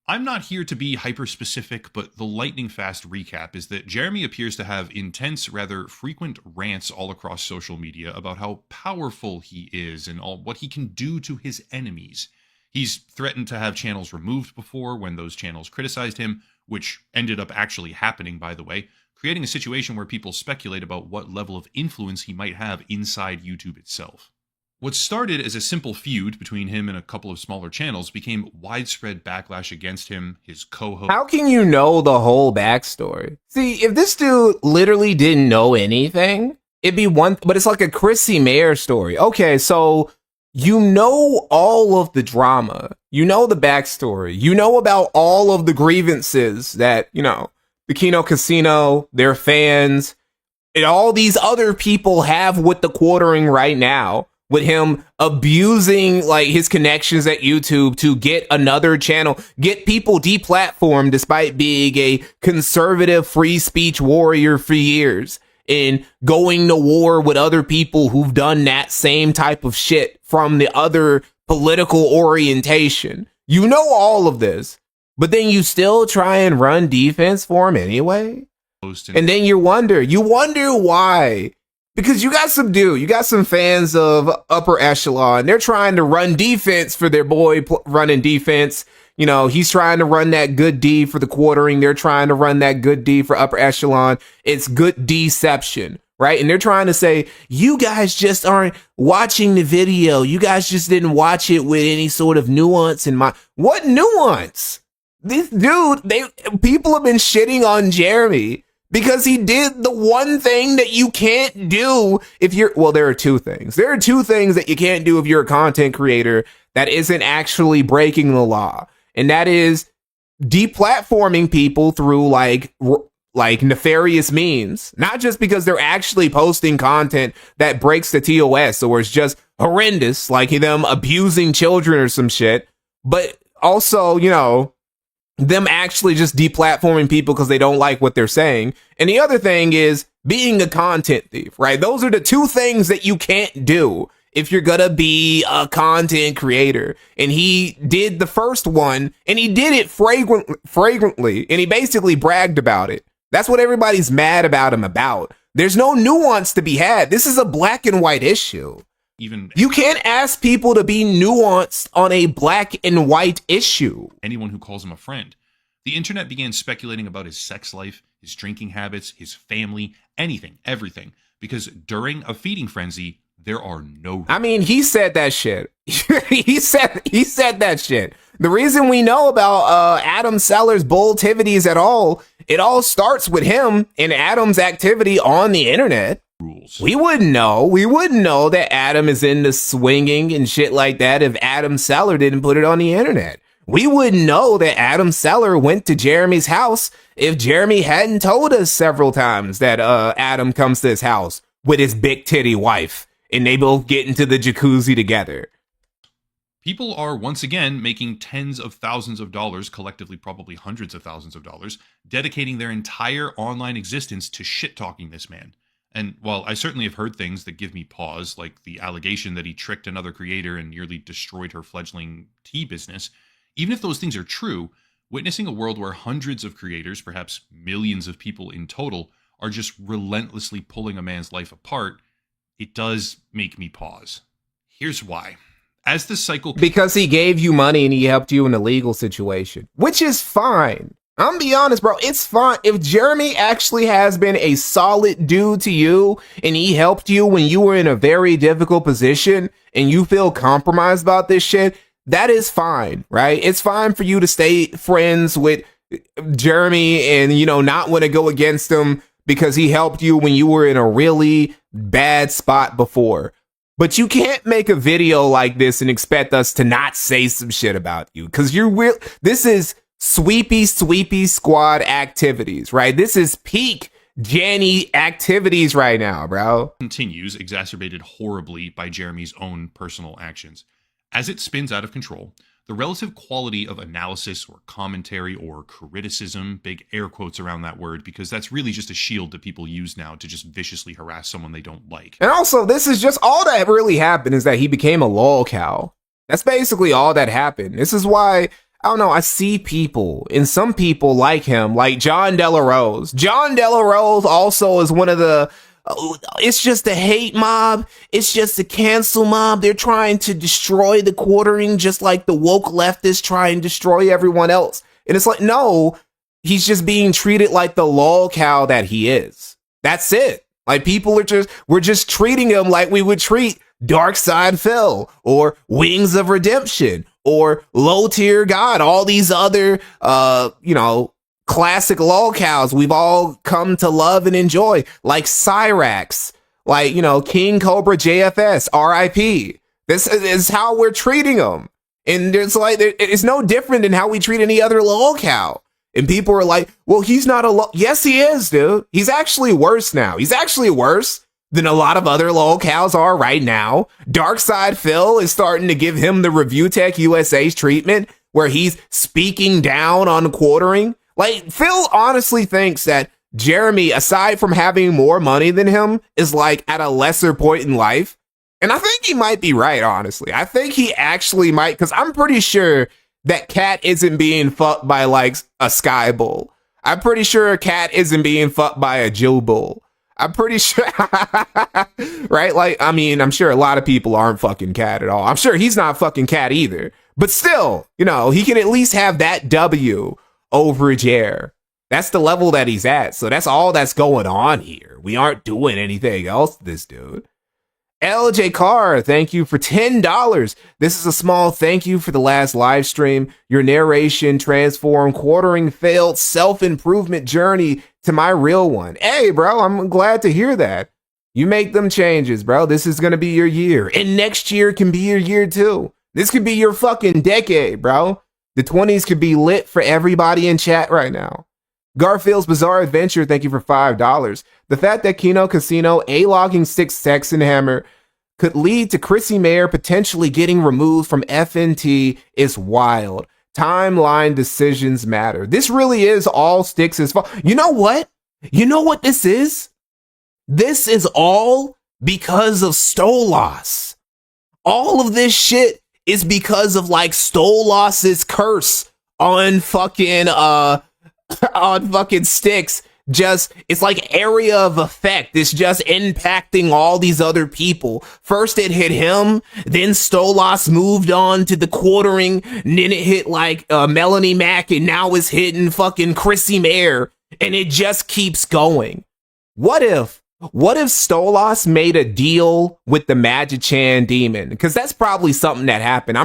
I'm not here to be hyper-specific, but the lightning-fast recap is that Jeremy appears to have intense, rather frequent rants all across social media about how powerful he is and what he can do to his enemies. He's threatened to have channels removed before when those channels criticized him, which ended up actually happening, by the way, creating a situation where people speculate about what level of influence he might have inside YouTube itself. What started as a simple feud between him and a couple of smaller channels became widespread backlash against him, his co-host. How can you know the whole backstory? See, if this dude literally didn't know anything, it'd be one, but it's like a Chrissy Mayer story. Okay, so you know all of the drama. You know the backstory. You know about all of the grievances that, you know, the Kino Casino, their fans, and all these other people have with the Quartering right now, with him abusing like his connections at YouTube to get another channel, get people deplatformed despite being a conservative free speech warrior for years, and going to war with other people who've done that same type of shit from the other political orientation. You know all of this, but then you still try and run defense for him anyway. And then you wonder why. Because you got some fans of upper echelon. They're trying to run defense for their boy running defense. You know, he's trying to run that good D for the Quartering. They're trying to run that good D for upper echelon. It's good deception, right? And they're trying to say, you guys just aren't watching the video. You guys just didn't watch it with any sort of nuance in mind. What nuance? This dude, people have been shitting on Jeremy because he did the one thing that you can't do if you're, well, there are two things. There are two things that you can't do if you're a content creator that isn't actually breaking the law. And that is deplatforming people through like nefarious means. Not just because they're actually posting content that breaks the TOS or is just horrendous, like them abusing children or some shit, but also, you know, them actually just deplatforming people because they don't like what they're saying. And the other thing is being a content thief, right? Those are the two things that you can't do if you're gonna be a content creator. And he did the first one, and he did it fragrantly, and he basically bragged about it. That's what everybody's mad about him about. There's no nuance to be had. This is a black and white issue. You can't ask people to be nuanced on a black and white issue. Anyone who calls him a friend. The internet began speculating about his sex life, his drinking habits, his family, anything, everything. Because during a feeding frenzy, there are no... I mean, he said that shit. he said that shit. The reason we know about Adam Seller's bulltivities at all, it all starts with him and Adam's activity on the internet. Rules. We wouldn't know that Adam is into swinging and shit like that if Adam Seller didn't put it on the internet. We wouldn't know that Adam Seller went to Jeremy's house if Jeremy hadn't told us several times that Adam comes to his house with his big titty wife and they both get into the jacuzzi together. People are once again making tens of thousands of dollars, collectively probably hundreds of thousands of dollars, dedicating their entire online existence to shit-talking this man. And while I certainly have heard things that give me pause, like the allegation that he tricked another creator and nearly destroyed her fledgling tea business, even if those things are true, witnessing a world where hundreds of creators, perhaps millions of people in total, are just relentlessly pulling a man's life apart, it does make me pause. Here's why. As the cycle... Because he gave you money and he helped you in a legal situation, which is fine. I'm gonna be honest, bro. It's fine. If Jeremy actually has been a solid dude to you and he helped you when you were in a very difficult position and you feel compromised about this shit, that is fine, right? It's fine for you to stay friends with Jeremy and, you know, not want to go against him because he helped you when you were in a really bad spot before. But you can't make a video like this and expect us to not say some shit about you, because this is sweepy squad activities, right? This is peak Janny activities right now, bro. Continues, exacerbated horribly by Jeremy's own personal actions. As it spins out of control, the relative quality of analysis or commentary or criticism, big air quotes around that word, because that's really just a shield that people use now to just viciously harass someone they don't like. And also, this is just all that really happened is that he became a lol cow. That's basically all that happened. This is why, I don't know, I see people, and some people like him, like John Della Rose. John Della Rose also is one of the, it's just a hate mob. It's just a cancel mob. They're trying to destroy the quartering just like the woke leftists try and destroy everyone else. And it's like, no, he's just being treated like the lol cow that he is. That's it. Like, people are we're just treating him like we would treat Dark Side Phil or Wings of Redemption or Low Tier God, all these other, you know, classic lol cows we've all come to love and enjoy, like Cyrax, like, you know, King Cobra JFS, RIP. This is how we're treating them. And there's like, it's no different than how we treat any other lol cow. And people are like, well, he's not a lol. Yes, he is, dude. He's actually worse now. He's actually worse than a lot of other lol cows are right now. Dark Side Phil is starting to give him the Review Tech USA's treatment, where he's speaking down on quartering. Like, Phil honestly thinks that Jeremy, aside from having more money than him, is like at a lesser point in life. And I think he might be right, honestly. I think he actually might, because I'm pretty sure that Cat isn't being fucked by like a Sky Bull. I'm pretty sure Cat isn't being fucked by a Joe Bull. I'm pretty sure, right? Like, I mean, I'm sure a lot of people aren't fucking Cat at all. I'm sure he's not fucking Cat either. But still, you know, he can at least have that W over Jer. That's the level that he's at. So that's all that's going on here. We aren't doing anything else to this dude. LJ Carr, thank you for $10. This is a small thank you for the last live stream. Your narration transformed quartering failed self-improvement journey to my real one. Hey, bro, I'm glad to hear that. You make them changes, bro. This is going to be your year. And next year can be your year too. This could be your fucking decade, bro. The 20s could be lit for everybody in chat right now. Garfield's Bizarre Adventure, thank you for $5. The fact that Kino Casino A-logging 6 Texan Hammer could lead to Chrissy Mayer potentially getting removed from FNT is wild. Timeline decisions matter. This really is all Styx's fault. You know what? You know what this is? This is all because of Stolas. All of this shit is because of like Stolos's curse on fucking Styx. Just, it's like area of effect. It's just impacting all these other people. First it hit him, then Stolas moved on to the quartering, and then it hit like Melanie Mack, and now it's hitting fucking Chrissy Mayer, and it just keeps going. What if Stolas made a deal with the Magichan demon? Because that's probably something that happened.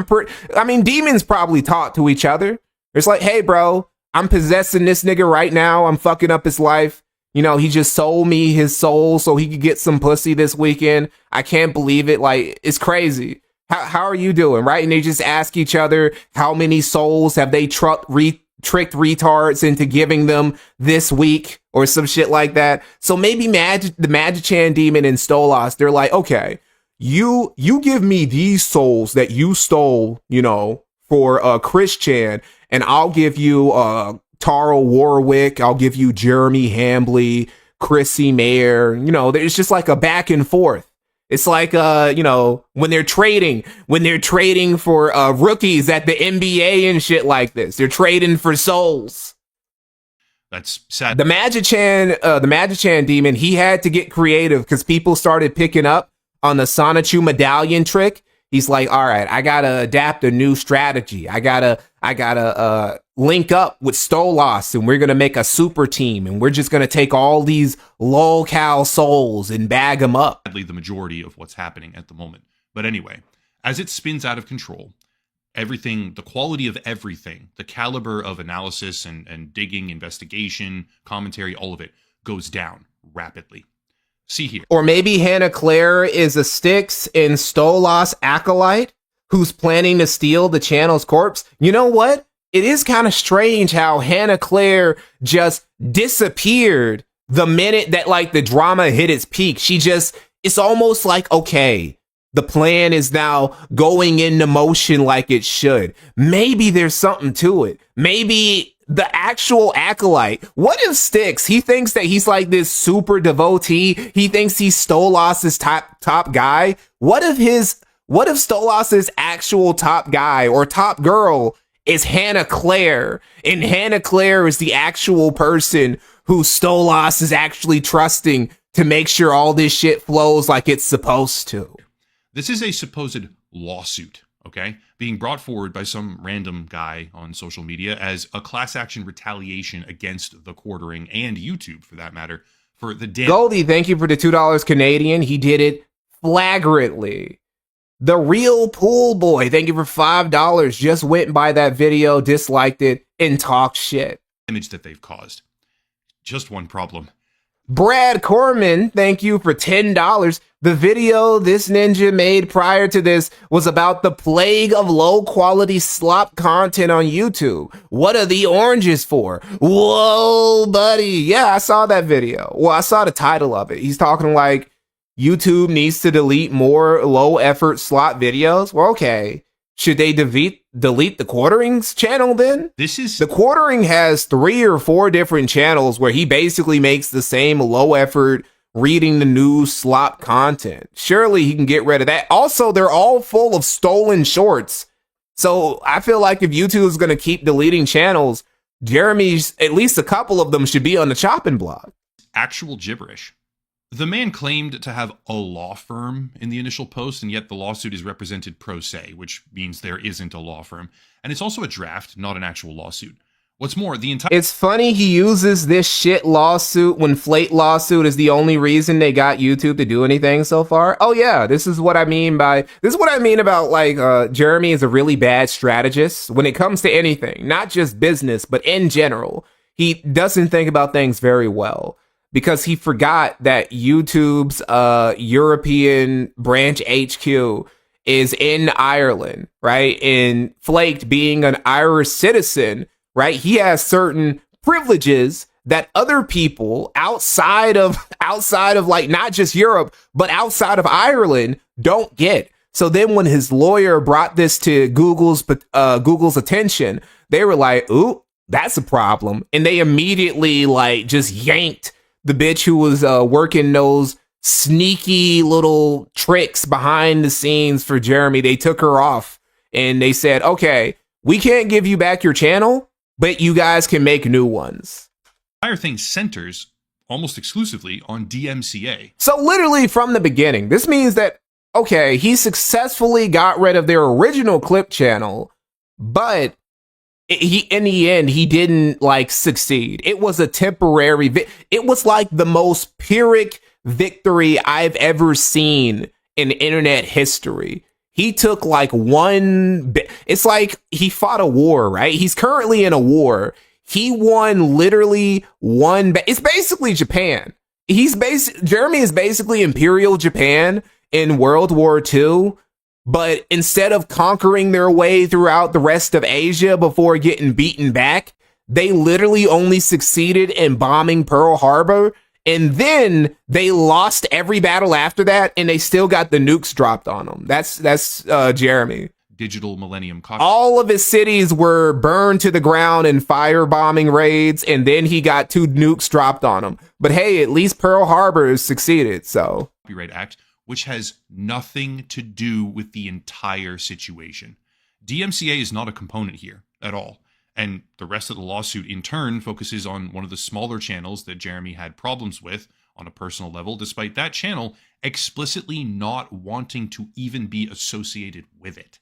I mean, demons probably talk to each other. It's like, hey, bro, I'm possessing this nigga right now. I'm fucking up his life. You know, he just sold me his soul so he could get some pussy this weekend. I can't believe it. Like, it's crazy. How are you doing, right? And they just ask each other, how many souls have they tricked retards into giving them this week or some shit like that. So maybe the Magichan demon and Stolas, they're like, okay, you give me these souls that you stole, you know, for Chris Chan, and I'll give you Taro Warwick, I'll give you Jeremy Hambley, Chrissy Mayer. You know, it's just like a back and forth. It's like, you know, when they're trading for rookies at the NBA and shit like this. They're trading for souls. That's sad. The Magichan demon, he had to get creative because people started picking up on the Sonichu medallion trick. He's like, all right, I gotta adapt a new strategy. I gotta link up with Stolas, and we're gonna make a super team, and we're just gonna take all these lol-cal souls and bag them up. The majority of what's happening at the moment. But anyway, as it spins out of control, everything, the quality of everything, the caliber of analysis and digging, investigation, commentary, all of it goes down rapidly. See here. Or maybe Hannah Claire is a Styx and Stolas acolyte who's planning to steal the channel's corpse. You know what? It is kind of strange how Hannah Claire just disappeared the minute that like the drama hit its peak. It's almost like, okay, the plan is now going into motion like it should. Maybe there's something to it. Maybe the actual acolyte. What if Styx, he thinks that he's like this super devotee. He thinks he's Stolas' top guy. What if Stolas' actual top guy or top girl is Hannah Claire, and Hannah Claire is the actual person who Stolas is actually trusting to make sure all this shit flows like it's supposed to? This is a supposed lawsuit, okay, being brought forward by some random guy on social media as a class action retaliation against the quartering and YouTube, for that matter, for the Goldie, thank you for the $2 Canadian. He did it flagrantly. The Real Pool Boy, thank you for $5. Just went by that video, disliked it, and talked shit. Image that they've caused. Just one problem. Brad Corman, thank you for $10. The video this ninja made prior to this was about the plague of low-quality slop content on YouTube. What are the oranges for? Whoa, buddy. Yeah, I saw that video. Well, I saw the title of it. He's talking like YouTube needs to delete more low-effort slop videos. Well, okay. Should they delete the Quartering's channel then? The Quartering has 3 or 4 different channels where he basically makes the same low-effort reading the news slop content. Surely he can get rid of that. Also, they're all full of stolen shorts. So I feel like if YouTube is going to keep deleting channels, Jeremy's, at least a couple of them should be on the chopping block. Actual gibberish. The man claimed to have a law firm in the initial post, and yet the lawsuit is represented pro se, which means there isn't a law firm. And it's also a draft, not an actual lawsuit. What's more, It's funny he uses this shit lawsuit when Flate lawsuit is the only reason they got YouTube to do anything so far. Oh yeah, this is what I mean about like Jeremy is a really bad strategist when it comes to anything, not just business, but in general. He doesn't think about things very well. Because he forgot that YouTube's European branch HQ is in Ireland, right? And Flaked, being an Irish citizen, right? He has certain privileges that other people outside of like not just Europe, but outside of Ireland don't get. So then when his lawyer brought this to Google's attention, they were like, ooh, that's a problem. And they immediately like just yanked the bitch who was working those sneaky little tricks behind the scenes for Jeremy. They took her off and they said, okay, we can't give you back your channel, but you guys can make new ones. The entire thing centers almost exclusively on DMCA. So literally from the beginning, this means that, okay, he successfully got rid of their original clip channel, but in the end, he didn't like succeed. It was a temporary, it was like the most Pyrrhic victory I've ever seen in internet history. He took like it's like he fought a war, right? He's currently in a war. He won literally it's basically Japan. Jeremy is basically Imperial Japan in World War II. But instead of conquering their way throughout the rest of Asia before getting beaten back, they literally only succeeded in bombing Pearl Harbor. And then they lost every battle after that, and they still got the nukes dropped on them. That's Jeremy. Digital Millennium Cocktail. All of his cities were burned to the ground in firebombing raids, and then he got 2 nukes dropped on him. But hey, at least Pearl Harbor succeeded, so. Copyright Act, which has nothing to do with the entire situation. DMCA is not a component here at all. And the rest of the lawsuit in turn focuses on one of the smaller channels that Jeremy had problems with on a personal level, despite that channel explicitly not wanting to even be associated with it.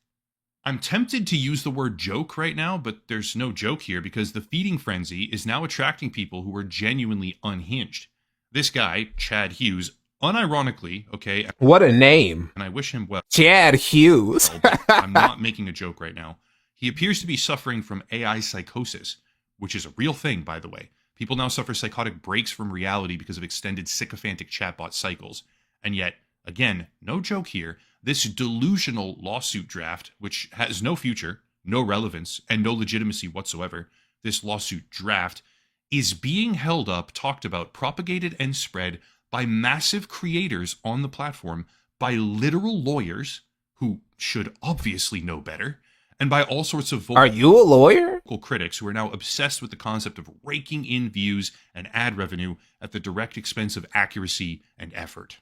I'm tempted to use the word joke right now, but there's no joke here because the feeding frenzy is now attracting people who are genuinely unhinged. This guy, Chad Hughes, unironically, okay? What a name. And I wish him well. Chad Hughes. I'm not making a joke right now. He appears to be suffering from AI psychosis, which is a real thing, by the way. People now suffer psychotic breaks from reality because of extended sycophantic chatbot cycles. And yet, again, no joke here, this delusional lawsuit draft, which has no future, no relevance, and no legitimacy whatsoever, this lawsuit draft is being held up, talked about, propagated, and spread by massive creators on the platform, by literal lawyers who should obviously know better, and by all sorts of Are you a lawyer? Critics who are now obsessed with the concept of raking in views and ad revenue at the direct expense of accuracy and effort.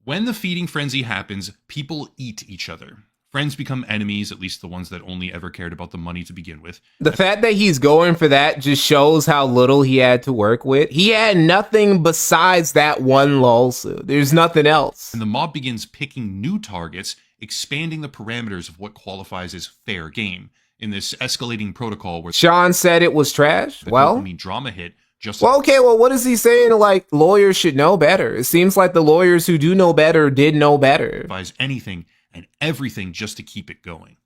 When the feeding frenzy happens, people eat each other. Friends become enemies, at least the ones that only ever cared about the money to begin with. The fact that he's going for that just shows how little he had to work with. He had nothing besides that one lawsuit. There's nothing else. And the mob begins picking new targets, expanding the parameters of what qualifies as fair game in this escalating protocol where Sean said it was trash. Well, drama hit just okay, well, what is he saying? Like, lawyers should know better. It seems like the lawyers who do know better did know better. Advise anything and everything just to keep it going.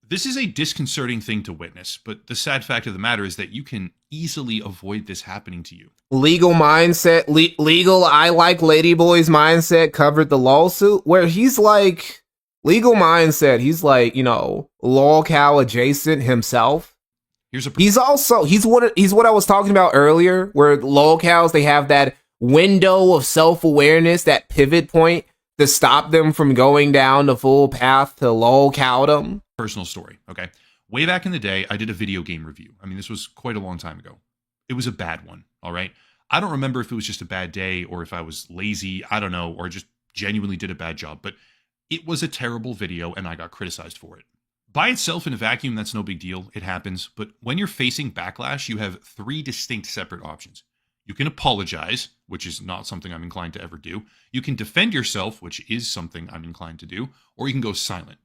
This is a disconcerting thing to witness, but the sad fact of the matter is that you can easily avoid this happening to you. Legal mindset, legal I like Ladyboy's mindset covered the lawsuit where he's like, legal mindset, he's like, you know, lolcow adjacent himself. He's what I was talking about earlier, where lolcows, they have that window of self-awareness, that pivot point to stop them from going down the full path to lolcowdom. Personal story, okay? Way back in the day, I did a video game review. I mean, this was quite a long time ago. It was a bad one, all right? I don't remember if it was just a bad day or if I was lazy, I don't know, or just genuinely did a bad job, but it was a terrible video and I got criticized for it. By itself in a vacuum, that's no big deal. It happens. But when you're facing backlash, you have three distinct separate options. You can apologize, which is not something I'm inclined to ever do. You can defend yourself, which is something I'm inclined to do. Or you can go silent.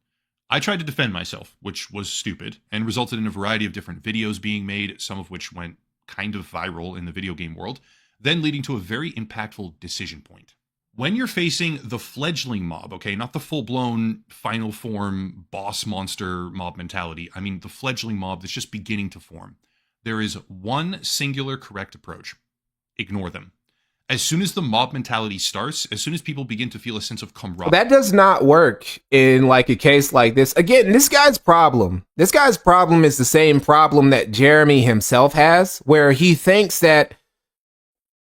I tried to defend myself, which was stupid, and resulted in a variety of different videos being made, some of which went kind of viral in the video game world, then leading to a very impactful decision point. When you're facing the fledgling mob, okay, not the full-blown final form boss monster mob mentality, I mean the fledgling mob that's just beginning to form, there is one singular correct approach. Ignore them. As soon as the mob mentality starts, as soon as people begin to feel a sense of camaraderie. That does not work in like a case like this. Again, this guy's problem is the same problem that Jeremy himself has, where he thinks that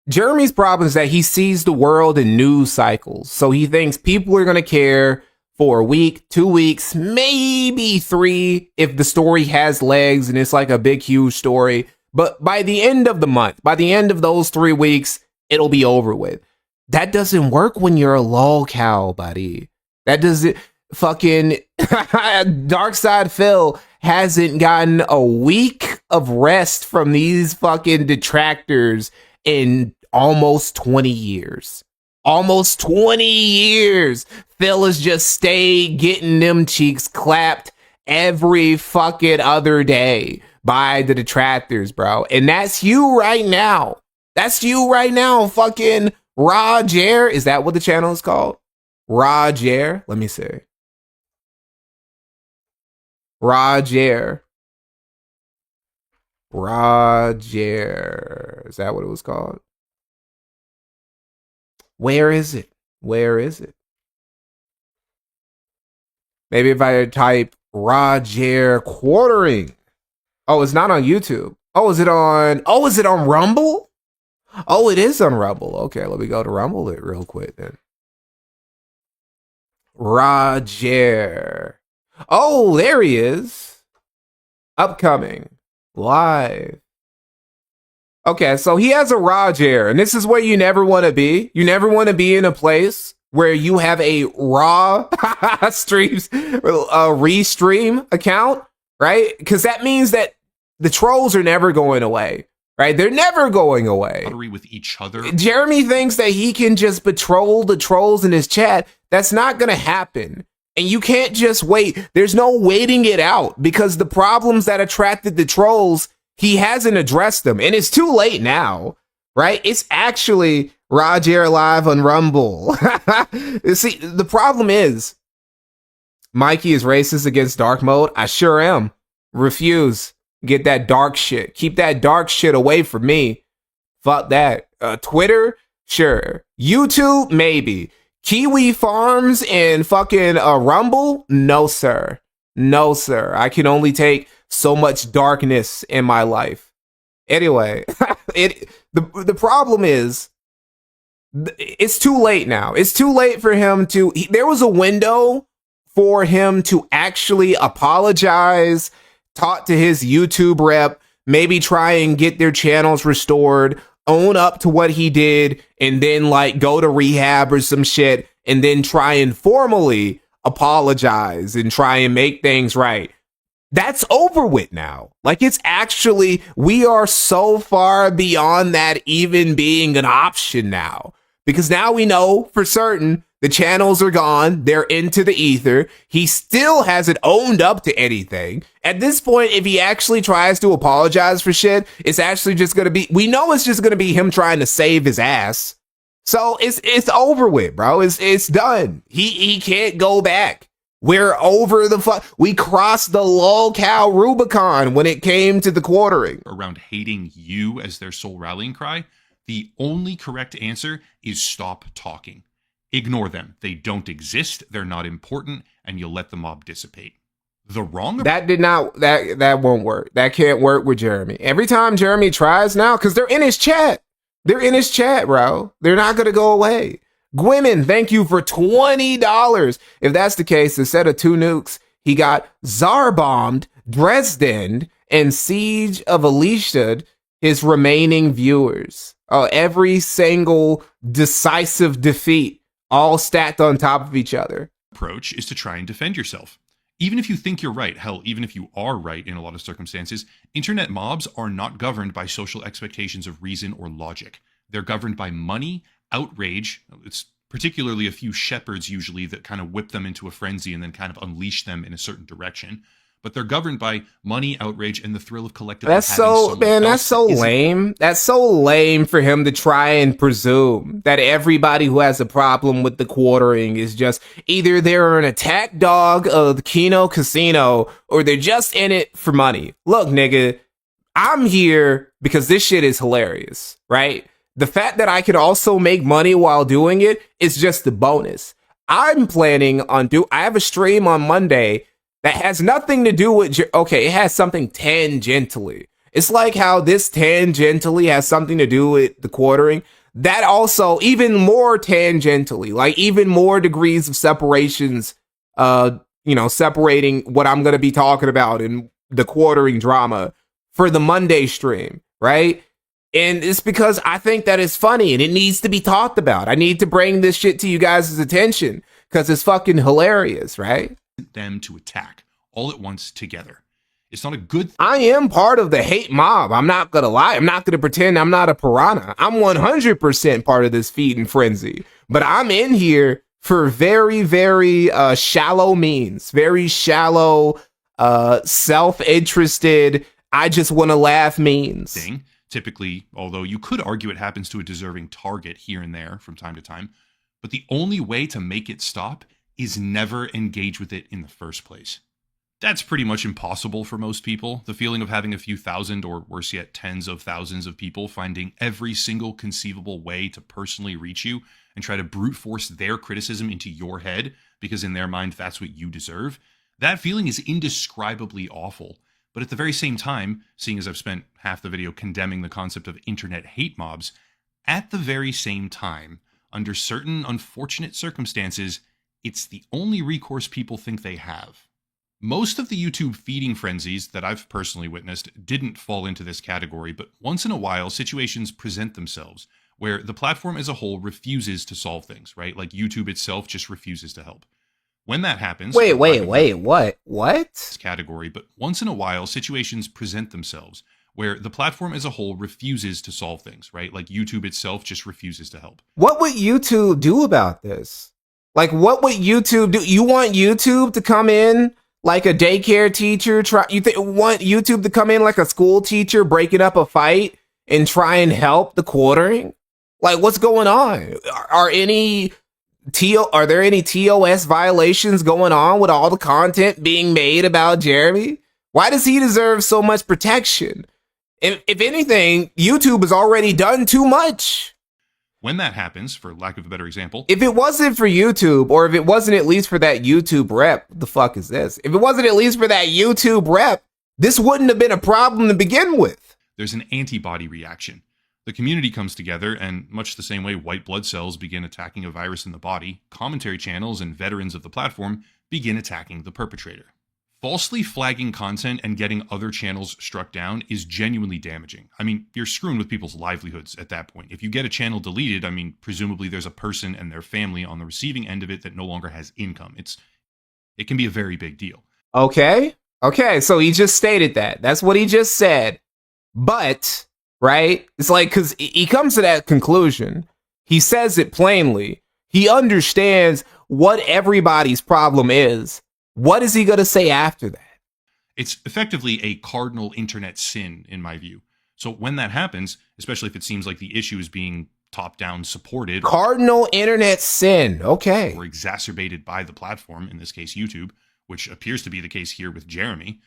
Jeremy's problem is that he sees the world in news cycles. So he thinks people are going to care for a week, 2 weeks, maybe 3 if the story has legs and it's like a big, huge story. But by the end of the month, by the end of those 3 weeks, it'll be over with. That doesn't work when you're a lolcow, buddy. That doesn't fucking Darkside Phil hasn't gotten a week of rest from these fucking detractors in almost 20 years. Almost 20 years. Phil has just stayed getting them cheeks clapped every fucking other day by the detractors, bro. And that's you right now. That's you right now, fucking Roger. Is that what the channel is called? Roger. Let me see. Roger. Is that what it was called? Where is it? Where is it? Maybe if I type Roger Quartering. Oh, it's not on YouTube. Oh, is it on Rumble? Oh, it is on Rumble. Okay, let me go to Rumble it real quick then. Roger. Oh, there he is. Upcoming. Live. Okay, so he has a Roger, and this is where you never want to be. You never want to be in a place where you have a raw restream account, right? Because that means that the trolls are never going away, right? They're never going away. With each other. Jeremy thinks that he can just patrol the trolls in his chat. That's not going to happen. And you can't just wait. There's no waiting it out because the problems that attracted the trolls, he hasn't addressed them. And it's too late now, right? It's actually Roger live on Rumble. See, the problem is Mikey is racist against dark mode. I sure am. Refuse. Get that dark shit. Keep that dark shit away from me. Fuck that. Twitter? Sure. YouTube? Maybe. Kiwi Farms and fucking Rumble? No, sir. No, sir. I can only take so much darkness in my life. Anyway, the problem is it's too late now. It's too late for him to... There was a window for him to actually apologize, talk to his YouTube rep, maybe try and get their channels restored, own up to what he did, and then like go to rehab or some shit, and then try and formally apologize and try and make things right. That's over with now. Like, it's actually, we are so far beyond that even being an option now. Because now we know for certain the channels are gone. They're into the ether. He still hasn't owned up to anything. At this point, if he actually tries to apologize for shit, it's actually just going to be, we know it's just going to be him trying to save his ass. So it's over with, bro. It's done. He can't go back. We're over the we crossed the lol-cow Rubicon when it came to the quartering. Around hating you as their sole rallying cry, the only correct answer is stop talking. Ignore them. They don't exist, they're not important, and you'll let the mob dissipate. The wrong... That won't work. That can't work with Jeremy. Every time Jeremy tries now, because they're in his chat. They're in his chat, bro. They're not going to go away. Gwynn, thank you for $20. If that's the case, instead of 2 nukes, he got Tsar-bombed, Dresden, and Siege of Alicia, his remaining viewers. Every single decisive defeat, all stacked on top of each other. Approach is to try and defend yourself. Even if you think you're right, hell, even if you are right in a lot of circumstances, internet mobs are not governed by social expectations of reason or logic. They're governed by money, outrage. It's particularly a few shepherds usually that kind of whip them into a frenzy and then kind of unleash them in a certain direction. But they're governed by money, outrage, and the thrill of collective. That's so lame. That's so lame for him to try and presume that everybody who has a problem with the quartering is just either they're an attack dog of the Kino Casino or they're just in it for money. Look, nigga, I'm here because this shit is hilarious, right? The fact that I can also make money while doing it is just the bonus. I'm planning on I have a stream on Monday that has nothing to do with, okay, it has something tangentially. It's like how this tangentially has something to do with the quartering. That also, even more tangentially, like even more degrees of separations, separating what I'm going to be talking about in the quartering drama for the Monday stream, right? And it's because I think that it's funny and it needs to be talked about. I need to bring this shit to you guys' attention because it's fucking hilarious, right? Them to attack all at once together. It's not a good I am part of the hate mob. I'm not gonna lie. I'm not gonna pretend I'm not a piranha. I'm 100% part of this feed and frenzy. But I'm in here for very, very shallow means. Very shallow, self-interested, I just want to laugh means. Thing. Typically, although you could argue it happens to a deserving target here and there from time to time, but the only way to make it stop is never engage with it in the first place. That's pretty much impossible for most people. The feeling of having a few thousand, or worse yet, tens of thousands of people finding every single conceivable way to personally reach you and try to brute force their criticism into your head because in their mind that's what you deserve. That feeling is indescribably awful. But at the very same time, seeing as I've spent half the video condemning the concept of internet hate mobs, at the very same time, under certain unfortunate circumstances, it's the only recourse people think they have. Most of the YouTube feeding frenzies that I've personally witnessed didn't fall into this category, but once in a while, situations present themselves where the platform as a whole refuses to solve things, right? Like YouTube itself just refuses to help. When that happens... Wait, what? Category, but once in a while, situations present themselves where the platform as a whole refuses to solve things, right? Like YouTube itself just refuses to help. What would YouTube do about this? Like, what would YouTube do? You want YouTube to come in like a daycare teacher? Want YouTube to come in like a school teacher breaking up a fight and try and help the quartering? Like, what's going on? Are there any TOS violations going on with all the content being made about Jeremy? Why does he deserve so much protection? If anything, YouTube has already done too much. When that happens, for lack of a better example, if it wasn't for YouTube, or if it wasn't at least for that YouTube rep, what the fuck is this? If it wasn't at least for that YouTube rep, this wouldn't have been a problem to begin with. There's an antibody reaction. The community comes together, and much the same way white blood cells begin attacking a virus in the body, commentary channels and veterans of the platform begin attacking the perpetrator. Falsely flagging content and getting other channels struck down is genuinely damaging. I mean, you're screwing with people's livelihoods at that point. If you get a channel deleted, I mean, presumably there's a person and their family on the receiving end of it that no longer has income. It can be a very big deal. Okay, so he just stated that. That's what he just said. But, right, it's like, because he comes to that conclusion. He says it plainly. He understands what everybody's problem is. What is he going to say after that? It's effectively a cardinal internet sin, in my view. So when that happens, especially if it seems like the issue is being top-down supported... Cardinal internet sin, okay. ...or exacerbated by the platform, in this case YouTube, which appears to be the case here with Jeremy.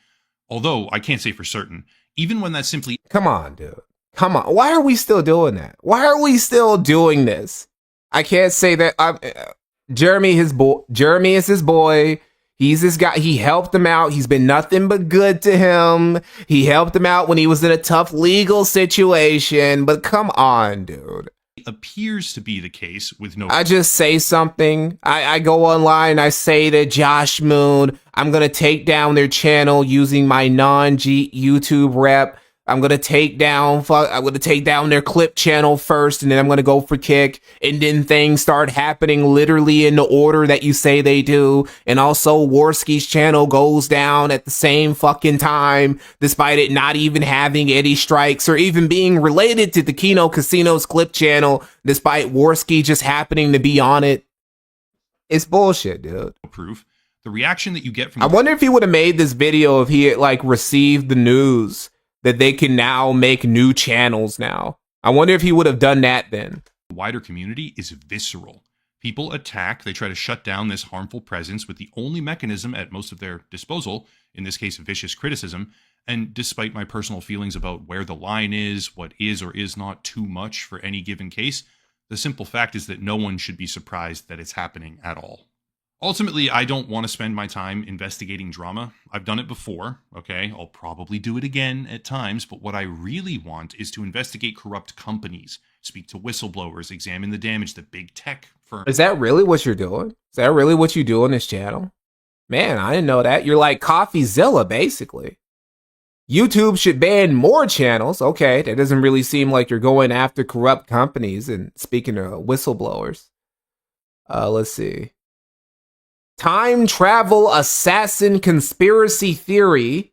Although, I can't say for certain, even when that simply... Come on, dude. Come on. Why are we still doing that? Why are we still doing this? I can't say that... Jeremy is his boy. He's this guy. He helped him out. He's been nothing but good to him. He helped him out when he was in a tough legal situation. But come on, dude. Appears to be the case with no... I just say something. I go online. I say to Josh Moon, I'm going to take down their channel using my non-G YouTube rep. I'm going to take down their clip channel first, and then I'm going to go for kick, and then things start happening literally in the order that you say they do. And also Warski's channel goes down at the same fucking time, despite it not even having any strikes or even being related to the Kino Casino's clip channel, despite Warski just happening to be on it. It's bullshit, dude. Proof. The reaction that you get from... I wonder if he would have made this video if he had, like, received the news that they can now make new channels now. I wonder if he would have done that then. The wider community is visceral. People attack, they try to shut down this harmful presence with the only mechanism at most of their disposal, in this case vicious criticism, and despite my personal feelings about where the line is, what is or is not too much for any given case, the simple fact is that no one should be surprised that it's happening at all. Ultimately, I don't want to spend my time investigating drama. I've done it before, okay? I'll probably do it again at times, but what I really want is to investigate corrupt companies, speak to whistleblowers, examine the damage that big tech firms... Is that really what you're doing? Is that really what you do on this channel? Man, I didn't know that. You're like CoffeeZilla, basically. YouTube should ban more channels. Okay, that doesn't really seem like you're going after corrupt companies. And speaking of whistleblowers, let's see. Time travel assassin conspiracy theory.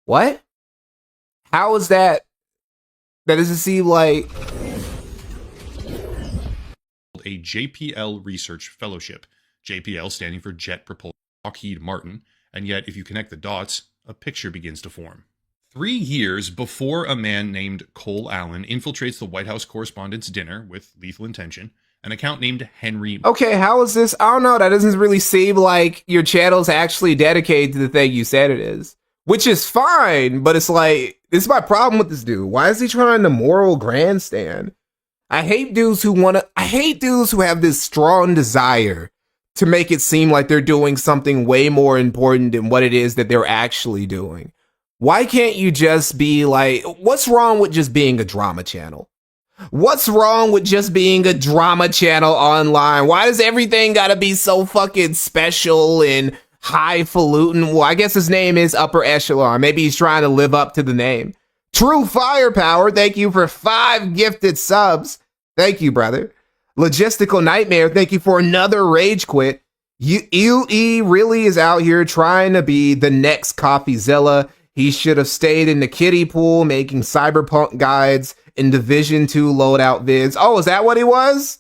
What? How is that? That doesn't seem like... A JPL Research Fellowship. JPL standing for Jet Propulsion Lockheed Martin. And yet, if you connect the dots, a picture begins to form. 3 years before a man named Cole Allen infiltrates the White House Correspondents' Dinner with lethal intention, an account named Henry... Okay, how is this? I don't know. That doesn't really seem like your channel's actually dedicated to the thing you said it is. Which is fine, but it's like, this is my problem with this dude. Why is he trying to moral grandstand? I hate dudes who have this strong desire to make it seem like they're doing something way more important than what it is that they're actually doing. Why can't you just be like, what's wrong with just being a drama channel? What's wrong with just being a drama channel online? Why does everything gotta be so fucking special and highfalutin? Well, I guess his name is Upper Echelon. Maybe he's trying to live up to the name. True Firepower, thank you for 5 gifted subs. Thank you, brother. Logistical Nightmare, thank you for another rage quit. UE really is out here trying to be the next CoffeeZilla. He should have stayed in the kiddie pool making cyberpunk guides and Division 2 loadout vids. Oh, is that what he was?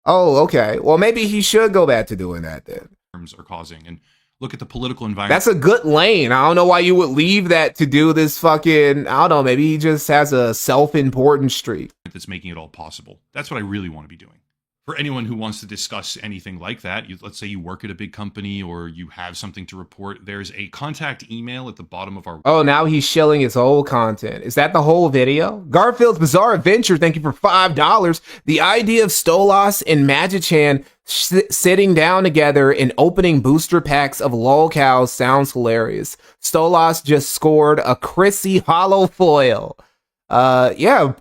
Oh, okay. Well, maybe he should go back to doing that then. Are causing, and look at the political environment. That's a good lane. I don't know why you would leave that to do this fucking, I don't know, maybe he just has a self-important streak. That's making it all possible. That's what I really want to be doing. For anyone who wants to discuss anything like that, let's say you work at a big company or you have something to report, there's a contact email at the bottom of our... Oh, now he's shilling his old content. Is that the whole video? Garfield's Bizarre Adventure, thank you for $5. The idea of Stolas and Magichan sitting down together and opening booster packs of lolcows sounds hilarious. Stolas just scored a Chrissy hollow foil. Yeah,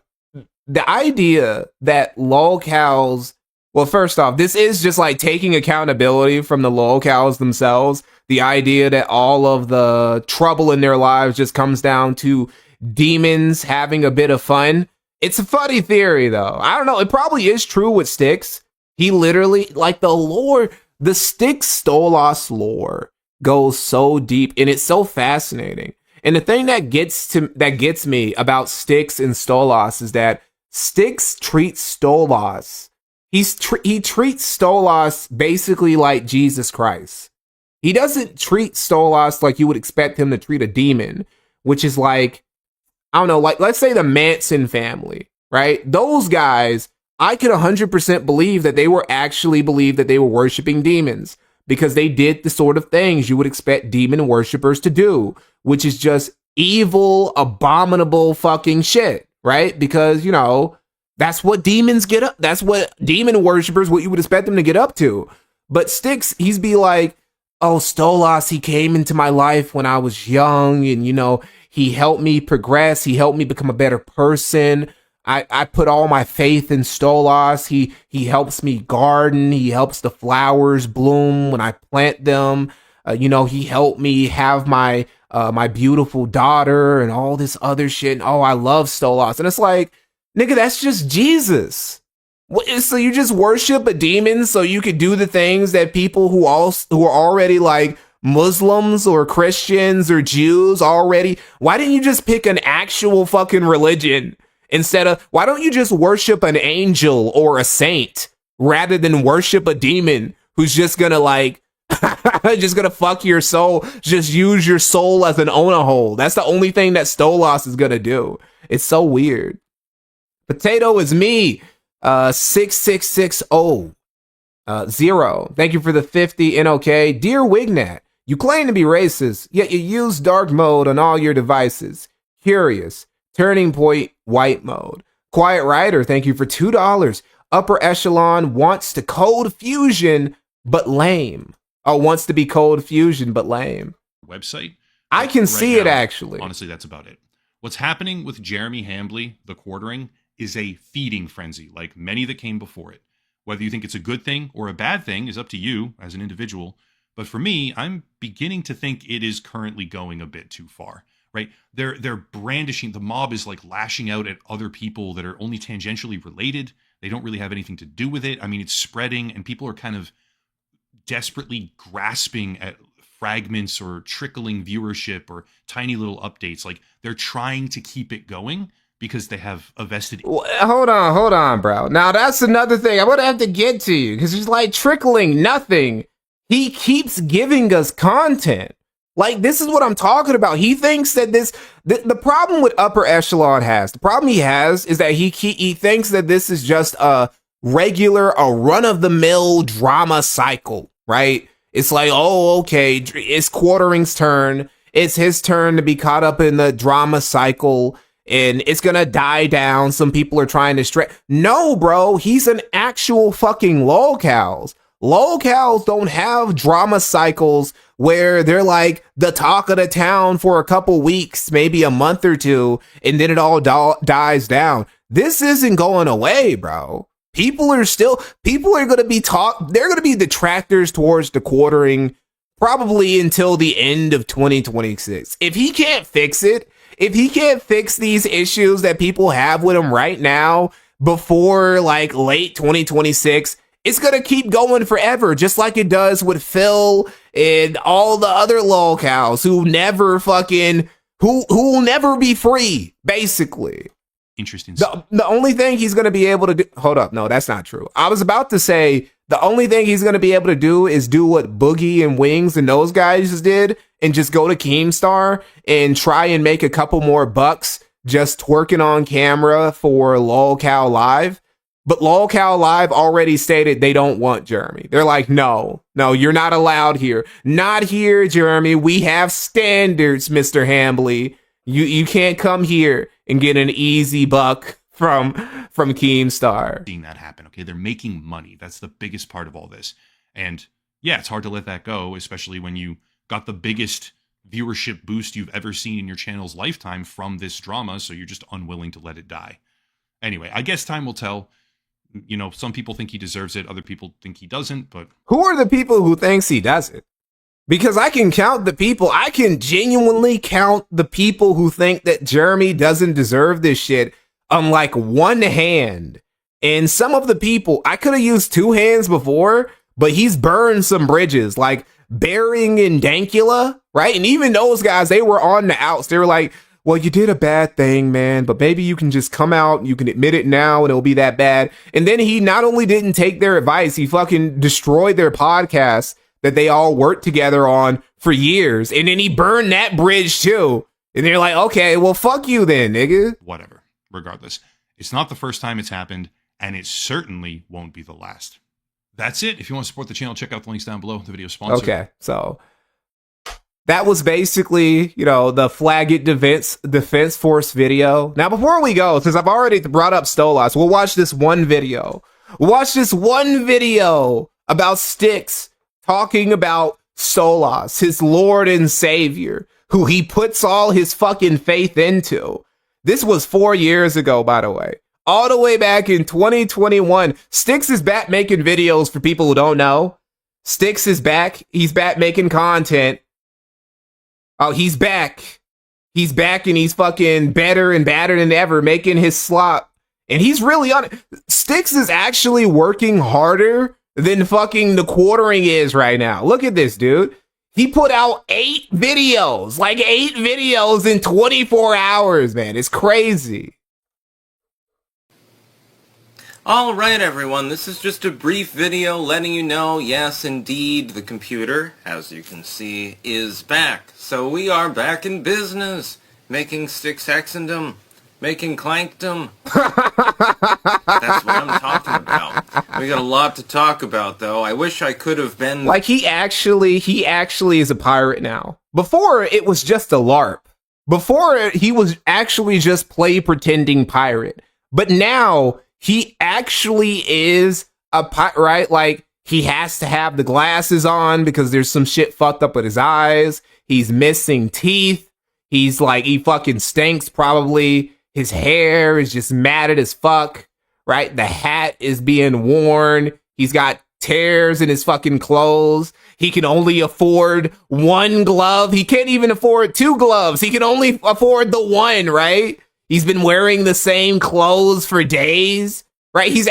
the idea that lolcows... Well, first off, this is just like taking accountability from the lolcows themselves. The idea that all of the trouble in their lives just comes down to demons having a bit of fun. It's a funny theory, though. I don't know. It probably is true with Styx. He literally, like the lore, the Styx Stolas lore goes so deep and it's so fascinating. And the thing that gets me about Styx and Stolas is that Styx treats Stolas. He treats Stolas basically like Jesus Christ. He doesn't treat Stolas like you would expect him to treat a demon, which is like, I don't know, like let's say the Manson family, right? Those guys, I could 100% believe that they were worshiping demons because they did the sort of things you would expect demon worshippers to do, which is just evil, abominable fucking shit, right? Because, you know, that's what demons get up. That's what demon worshippers, what you would expect them to get up to. But Styx, he's be like, oh, Stolas, he came into my life when I was young and, you know, he helped me progress. He helped me become a better person. I put all my faith in Stolas. He helps me garden. He helps the flowers bloom when I plant them. You know, he helped me have my beautiful daughter and all this other shit. And, oh, I love Stolas. And it's like, nigga, that's just Jesus. So you just worship a demon so you could do the things that people who are already like Muslims or Christians or Jews already. Why didn't you just pick an actual fucking religion instead of, why don't you just worship an angel or a saint rather than worship a demon who's just gonna like, just gonna fuck your soul, just use your soul as an hole. That's the only thing that Stolas is gonna do. It's so weird. Potato is me, 6660. 0. Thank you for the 50 NOK. Dear Wignat, you claim to be racist, yet you use dark mode on all your devices. Curious. Turning point, white mode. Quiet Rider, thank you for $2. Upper Echelon wants to code fusion, but lame. Oh, wants to be code fusion, but lame. Website? I can see it, actually. Honestly, that's about it. What's happening with Jeremy Hambly, the quartering, is a feeding frenzy, like many that came before it. Whether you think it's a good thing or a bad thing is up to you as an individual. But for me, I'm beginning to think it is currently going a bit too far, right? They're brandishing, the mob is like lashing out at other people that are only tangentially related. They don't really have anything to do with it. I mean, it's spreading and people are kind of desperately grasping at fragments or trickling viewership or tiny little updates. Like they're trying to keep it going because they have a vested... Hold on, bro. Now, that's another thing. I'm going to have to get to you because he's like trickling nothing. He keeps giving us content. Like, this is what I'm talking about. He thinks that the problem with Upper Echelon the problem he has is that he thinks that this is just a run-of-the-mill drama cycle, right? It's like, oh, okay, it's Quartering's turn. It's his turn to be caught up in the drama cycle. And it's gonna die down. Some people are trying to stretch. No, bro, he's an actual fucking lolcows. Lolcows don't have drama cycles where they're like the talk of the town for a couple weeks, maybe a month or two, and then it all dies down. This isn't going away, bro. People are gonna be they're gonna be detractors towards the quartering probably until the end of 2026. If he can't fix it, if he can't fix these issues that people have with him right now before like late 2026, it's going to keep going forever, just like it does with Phil and all the other lolcows who never fucking who will never be free, basically. Interesting. The only thing he's going to be able to do... Hold up. No, that's not true. I was about to say the only thing he's going to be able to do is do what Boogie and Wings and those guys just did and just go to Keemstar and try and make a couple more bucks just twerking on camera for LOLcow Live. But LOLcow Live already stated they don't want Jeremy. They're like, no, you're not allowed here. Not here, Jeremy. We have standards, Mr. Hambly. You can't come here and get an easy buck from Keemstar. Seeing that happen, okay? They're making money. That's the biggest part of all this. And yeah, it's hard to let that go, especially when you got the biggest viewership boost you've ever seen in your channel's lifetime from this drama, so you're just unwilling to let it die. Anyway, I guess time will tell. You know, some people think he deserves it, other people think he doesn't, but... Who are the people who thinks he doesn't? Because I can count the people, I can genuinely count the people who think that Jeremy doesn't deserve this shit on like one hand. And some of the people, I could have used two hands before, but he's burned some bridges, like Bering and Dankula, right? And even those guys, they were on the outs. They were like, well, you did a bad thing, man, but maybe you can just come out, you can admit it now, and it'll be that bad. And then he not only didn't take their advice, he fucking destroyed their podcast that they all worked together on for years. And then he burned that bridge too. And they're like, okay, well, fuck you then, nigga. Whatever. Regardless, it's not the first time it's happened, and it certainly won't be the last. That's it. If you want to support the channel, check out the links down below. The video sponsor. Okay, so that was basically, you know, the FLAGGOT Defense Force video. Now, before we go, since I've already brought up Stolas, we'll watch this one video. We'll watch this one video about Styx talking about Stolas, his Lord and Savior, who he puts all his fucking faith into. This was 4 years ago, by the way. All the way back in 2021. Styx is back making videos for people who don't know. Styx is back. He's back making content. Oh, he's back. He's back and he's fucking better and badder than ever, making his slop. And he's really on it. Styx is actually working harder than fucking the quartering is right now. Look at this, dude. He put out 8 videos, like 8 videos in 24 hours, man. It's crazy. Alright everyone, this is just a brief video letting you know, yes indeed, the computer, as you can see, is back. So we are back in business, making Styx Hexendom, making Clankdom. That's what I'm talking about. We got a lot to talk about though. I wish I could have been... Like he actually is a pirate now. Before it was just a LARP. Before he was actually just play pretending pirate. But now he actually is a pirate, right? Like he has to have the glasses on because there's some shit fucked up with his eyes. He's missing teeth. He's like, he fucking stinks probably. His hair is just matted as fuck, right? The hat is being worn. He's got tears in his fucking clothes. He can only afford 1 glove. He can't even afford 2 gloves. He can only afford the 1, right? He's been wearing the same clothes for days, right? He's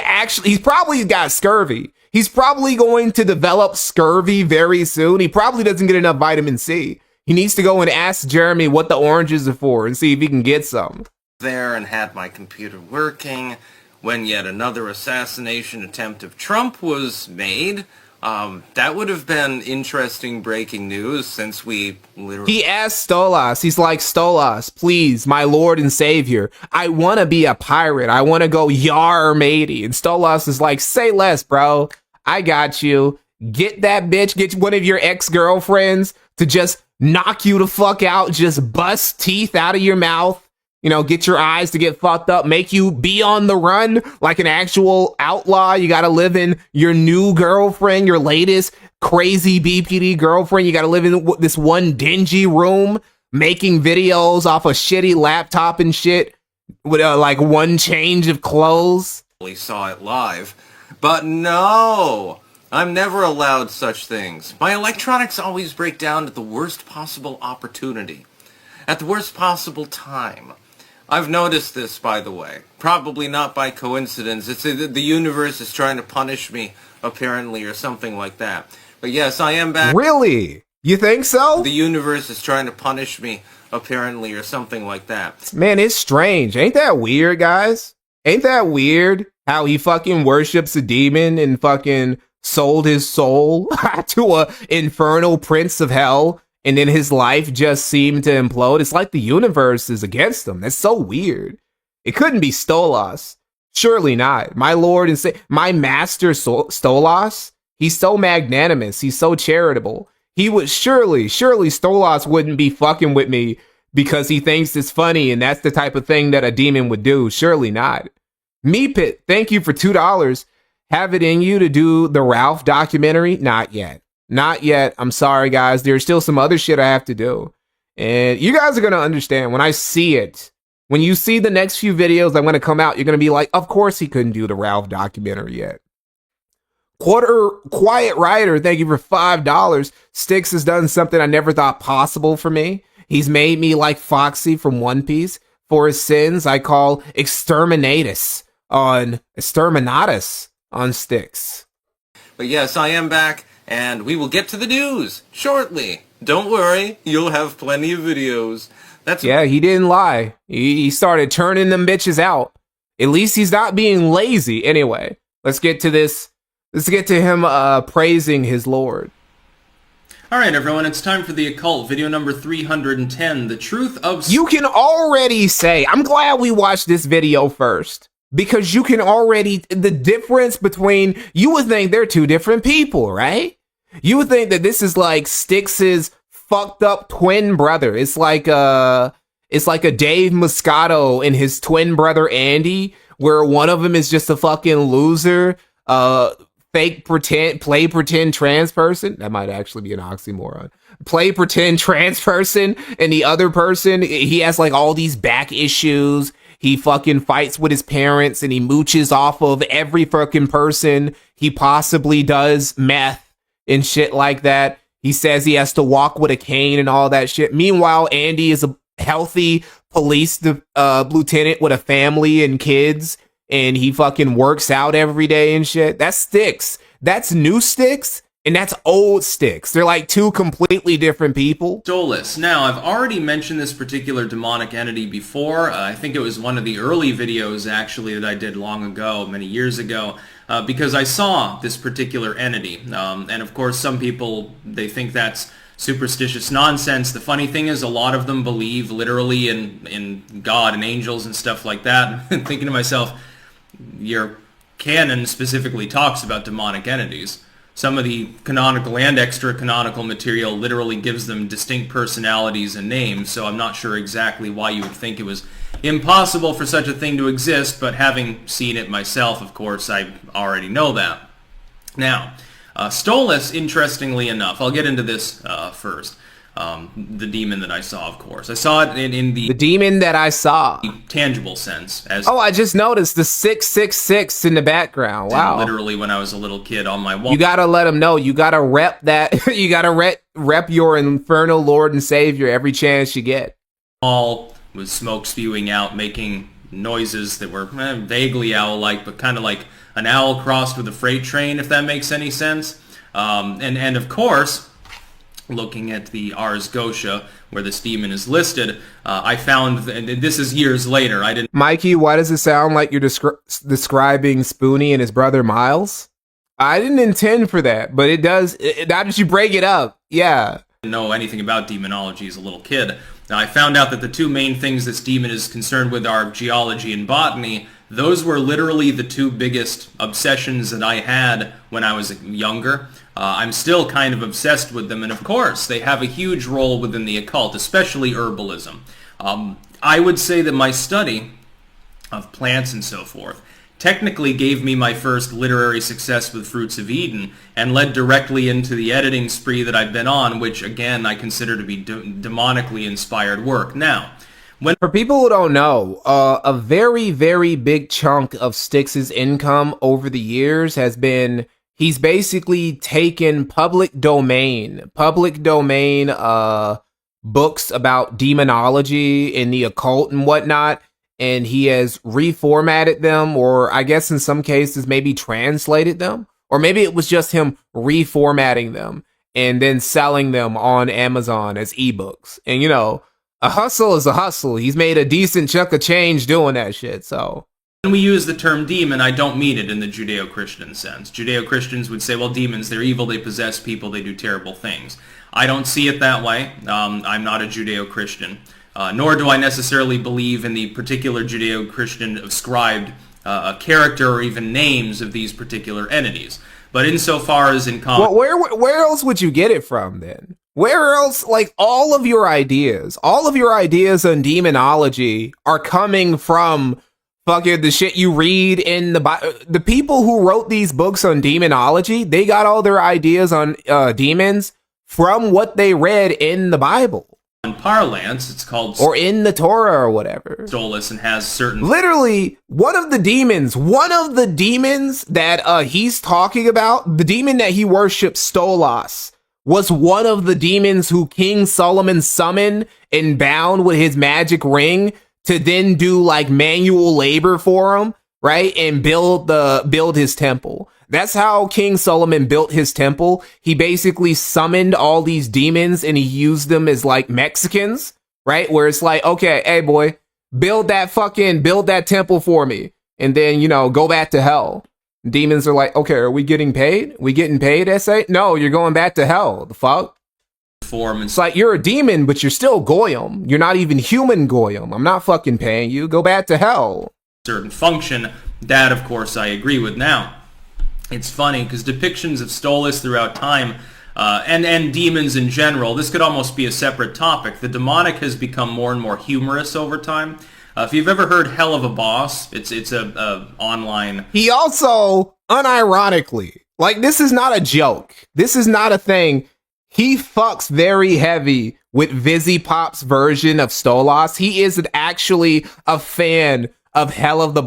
probably got scurvy. He's probably going to develop scurvy very soon. He probably doesn't get enough vitamin C. He needs to go and ask Jeremy what the oranges are for and see if he can get some. There and had my computer working when yet another assassination attempt of Trump was made. That would have been interesting breaking news since we literally... He asked Stolas, he's like, Stolas, please, my Lord and Savior, I want to be a pirate. I want to go yar matey. And Stolas is like, say less, bro. I got you. Get that bitch, get one of your ex-girlfriends to just knock you the fuck out, just bust teeth out of your mouth. You know, get your eyes to get fucked up, make you be on the run like an actual outlaw. You got to live in your new girlfriend, your latest crazy BPD girlfriend. You got to live in this one dingy room, making videos off a shitty laptop and shit with like 1 change of clothes. We saw it live, but no, I'm never allowed such things. My electronics always break down at the worst possible opportunity, at the worst possible time. I've noticed this, by the way. Probably not by coincidence. It's the universe is trying to punish me, apparently, or something like that. But yes, I am back. Really? You think so? The universe is trying to punish me, apparently, or something like that. Man, it's strange. Ain't that weird, guys? Ain't that weird how he fucking worships a demon and fucking sold his soul to a infernal prince of hell, and then his life just seemed to implode? It's like the universe is against him. That's so weird. It couldn't be Stolas. Surely not. My lord and my master Stolas, he's so magnanimous. He's so charitable. He would surely Stolas wouldn't be fucking with me because he thinks it's funny and that's the type of thing that a demon would do. Surely not. Meepit, thank you for $2. Have it in you to do the Ralph documentary? Not yet. Not yet. I'm sorry, guys. There's still some other shit I have to do. And you guys are going to understand when I see it. When you see the next few videos that I'm going to come out, you're going to be like, of course he couldn't do the Ralph documentary yet. Quiet Rider, thank you for $5. Styx has done something I never thought possible for me. He's made me like Foxy from One Piece. For his sins, I call Exterminatus on Styx. But yes, I am back, and we will get to the news shortly. Don't worry, you'll have plenty of videos. Yeah, he didn't lie. He started turning them bitches out. At least he's not being lazy. Anyway, let's get to this. Let's get to him praising his lord. Alright everyone, it's time for the occult, video number 310, the truth of... You can already say, I'm glad we watched this video first. Because you can already, the difference between, you would think they're two different people, right? You would think that this is like Styx's fucked up twin brother. It's like a Dave Moscato and his twin brother Andy, where one of them is just a fucking loser, play pretend trans person. That might actually be an oxymoron. Play pretend trans person, and the other person, he has like all these back issues. He fucking fights with his parents and he mooches off of every fucking person. He possibly does meth and shit like that. He says he has to walk with a cane and all that shit. Meanwhile, Andy is a healthy police lieutenant with a family and kids, and he fucking works out every day and shit. That's Styx. That's new Styx, and that's old Styx. They're like two completely different people. Stolas. Now, I've already mentioned this particular demonic entity before. I think it was one of the early videos, actually, that I did long ago, many years ago, because I saw this particular entity. And of course, some people, they think that's superstitious nonsense. The funny thing is, a lot of them believe literally in God and angels and stuff like that. I'm thinking to myself, your canon specifically talks about demonic entities. Some of the canonical and extra-canonical material literally gives them distinct personalities and names, so I'm not sure exactly why you would think it was impossible for such a thing to exist, but having seen it myself, of course, I already know that. Now, Stolas, interestingly enough, I'll get into this first. The demon that I saw, of course. I saw it in the demon that I saw. Tangible sense. As I just noticed the 666 in the background. Wow. Literally when I was a little kid on my wall. You gotta let them know. You gotta rep that. You gotta rep your infernal Lord and Savior every chance you get. All was smoke spewing out, making noises that were vaguely owl-like, but kind of like an owl crossed with a freight train, if that makes any sense. And of course, looking at the Ars Gotia, where this demon is listed, I found, and this is years later, I didn't... Mikey, why does it sound like you're describing Spoonie and his brother Miles? I didn't intend for that, but it does, now that you break it up, yeah. I didn't know anything about demonology as a little kid. Now, I found out that the two main things this demon is concerned with are geology and botany. Those were literally the two biggest obsessions that I had when I was younger. I'm still kind of obsessed with them, and of course, they have a huge role within the occult, especially herbalism. I would say that my study of plants and so forth technically gave me my first literary success with Fruits of Eden and led directly into the editing spree that I've been on, which, again, I consider to be demonically inspired work. Now, for people who don't know, a very, very big chunk of Styx's income over the years has been, he's basically taken public domain books about demonology and the occult and whatnot, and he has reformatted them, or I guess in some cases maybe translated them, or maybe it was just him reformatting them and then selling them on Amazon as ebooks. And you know, A hustle is a hustle. He's made a decent chunk of change doing that shit, so. When we use the term demon, I don't mean it in the Judeo-Christian sense. Judeo-Christians would say, well, demons, they're evil, they possess people, they do terrible things. I don't see it that way. I'm not a Judeo-Christian, nor do I necessarily believe in the particular Judeo-Christian ascribed character or even names of these particular entities. But insofar as in common... Well, where else would you get it from, then? Where else, like, all of your ideas on demonology are coming from fucking the shit you read in the Bible. The people who wrote these books on demonology, they got all their ideas on demons from what they read in the Bible. In parlance, it's called... Or in the Torah or whatever. Stolas, and has certain... Literally, one of the demons that he's talking about, the demon that he worships, Stolas, was one of the demons who King Solomon summoned and bound with his magic ring to then do like manual labor for him, right? And build his temple. That's how King Solomon built his temple. He basically summoned all these demons and he used them as like Mexicans, right? Where it's like, okay, hey boy, build that temple for me. And then, you know, go back to hell. Demons are like, okay, are we getting paid? We getting paid, S.A.? No, you're going back to hell. The fuck? It's like, you're a demon, but you're still Goyim. You're not even human Goyim. I'm not fucking paying you. Go back to hell. Certain function. That, of course, I agree with. Now, it's funny, because depictions of Stolas throughout time, and demons in general, this could almost be a separate topic. The demonic has become more and more humorous over time. If you've ever heard Hell of a Boss, it's a online... He also, unironically, like, this is not a joke. This is not a thing. He fucks very heavy with Vizzy Pop's version of Stolas. He isn't actually a fan of Hell of a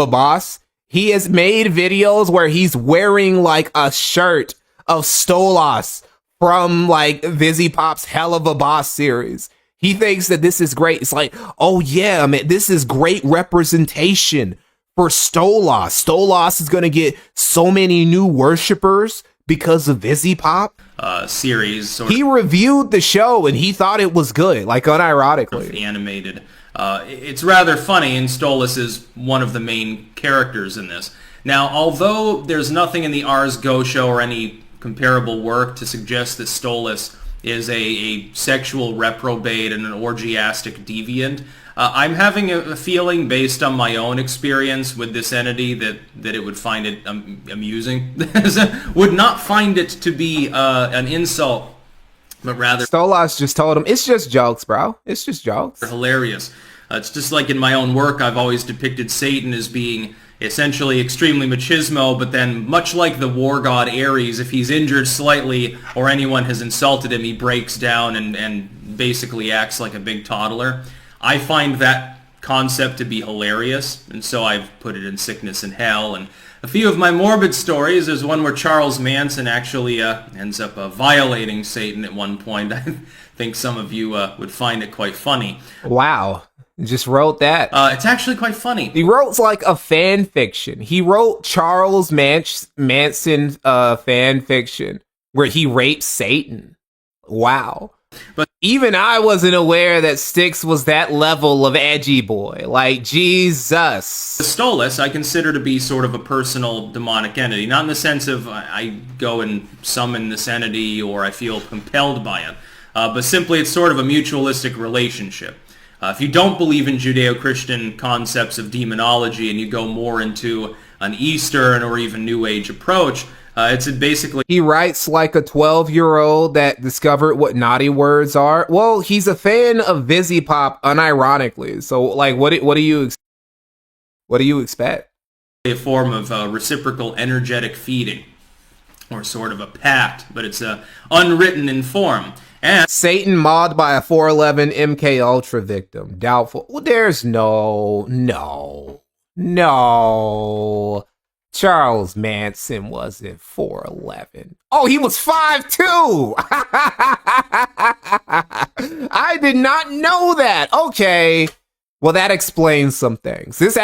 Boss. He has made videos where he's wearing, like, a shirt of Stolas from, like, Vizzy Pop's Hell of a Boss series. He thinks that this is great. It's like, oh yeah, man, this is great representation for Stolas. Stolas is going to get so many new worshippers because of Vizzy Pop. Series. He reviewed the show and he thought it was good, like unironically. Animated. It's rather funny, and Stolas is one of the main characters in this. Now, although there's nothing in the Ars Go show or any comparable work to suggest that Stolas is a sexual reprobate and an orgiastic deviant, I'm having a feeling, based on my own experience with this entity, that it would find it amusing. Would not find it to be an insult, but rather... Stolas just told him, it's just jokes, bro. It's just jokes. Hilarious. It's just like in my own work, I've always depicted Satan as being essentially extremely machismo, but then much like the war god Ares, if he's injured slightly or anyone has insulted him, he breaks down and basically acts like a big toddler. I find that concept to be hilarious, and so I've put it in Sickness and Hell. And a few of my morbid stories, there's one where Charles Manson actually ends up violating Satan at one point. I think some of you would find it quite funny. Wow. Just wrote that. It's actually quite funny. He wrote like a fan fiction. He wrote Charles Manson fan fiction where he raped Satan. Wow. But even I wasn't aware that Styx was that level of edgy boy. Like, Jesus. Stolas I consider to be sort of a personal demonic entity. Not in the sense of I go and summon this entity or I feel compelled by it. But simply it's sort of a mutualistic relationship. If you don't believe in Judeo-Christian concepts of demonology and you go more into an Eastern or even New Age approach, it's basically... He writes like a 12-year-old that discovered what naughty words are. Well, he's a fan of Vizzy Pop, unironically. So, like, what do you expect? A form of reciprocal energetic feeding, or sort of a pact, but it's unwritten in form. And Satan mauled by a 4'11 MK Ultra victim. Doubtful. Well, there's no. Charles Manson wasn't 4'11. Oh, he was 5'2". I did not know that. Okay. Well, that explains some things. This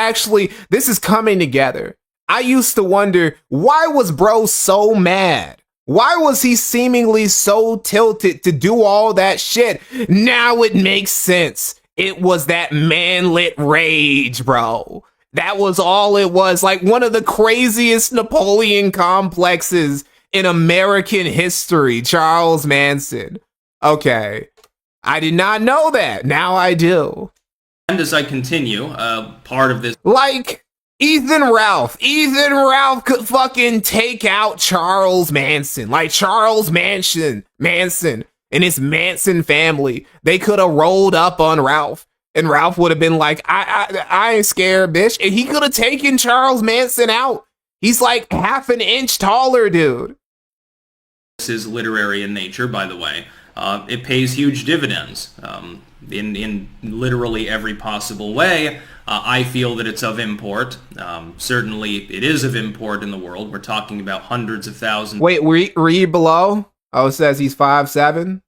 is coming together. I used to wonder, why was bro so mad Why was he seemingly so tilted to do all that shit? Now it makes sense. It was that manlit rage, bro. That was all it was. Like one of the craziest Napoleon complexes in American history, Charles Manson. Okay. I did not know that. Now I do. And as I continue, part of this... Like... Ethan Ralph could fucking take out Charles Manson. Like Charles Manson and his Manson family. They could have rolled up on Ralph. And Ralph would have been like, I ain't scared, bitch. And he could have taken Charles Manson out. He's like half an inch taller, dude. This is literary in nature, by the way. It pays huge dividends in literally every possible way. I feel that it's of import. Certainly, it is of import in the world. We're talking about hundreds of thousands. Wait, read below. Oh, it says he's 5'7".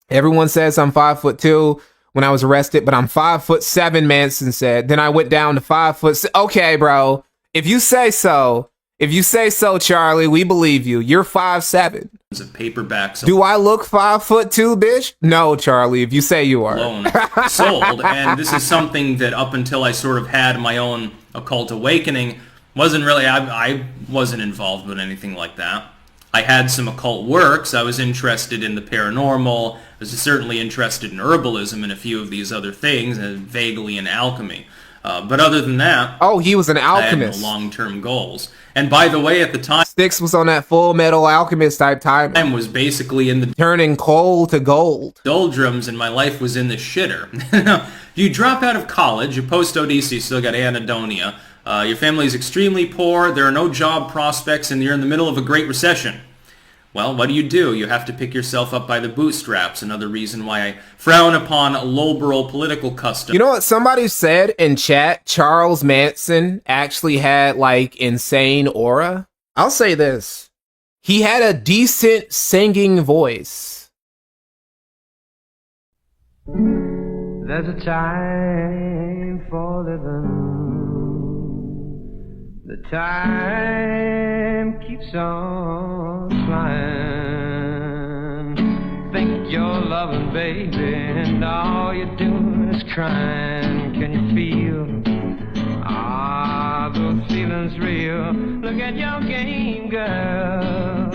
Everyone says I'm 5'2" when I was arrested, but I'm 5'7", Manson said. Then I went down to 5'6". Okay, bro. If you say so, Charlie, we believe you. You're 5'7". Of paperbacks. Do I look 5'2", bitch? No, Charlie, if you say you are. Sold, and this is something that up until I sort of had my own occult awakening, wasn't really, I wasn't involved with anything like that. I had some occult works. I was interested in the paranormal. I was certainly interested in herbalism and a few of these other things, and vaguely in alchemy. But other than that... Oh, he was an alchemist. I had no long-term goals. And by the way, at the time... Styx was on that Full Metal Alchemist type time. I was basically in the... Turning coal to gold. Doldrums, and my life was in the shitter. You drop out of college, you post-ODC, you still got anhedonia. Your family's extremely poor, there are no job prospects, and you're in the middle of a great recession. Well, what do? You have to pick yourself up by the bootstraps. Another reason why I frown upon liberal political custom. You know what somebody said in chat? Charles Manson actually had, like, insane aura. I'll say this. He had a decent singing voice. There's a time for living. The time keeps on flying. Think you're loving, baby, and all you're doing is crying. Can you feel? Are those feelings real? Look at your game, girl.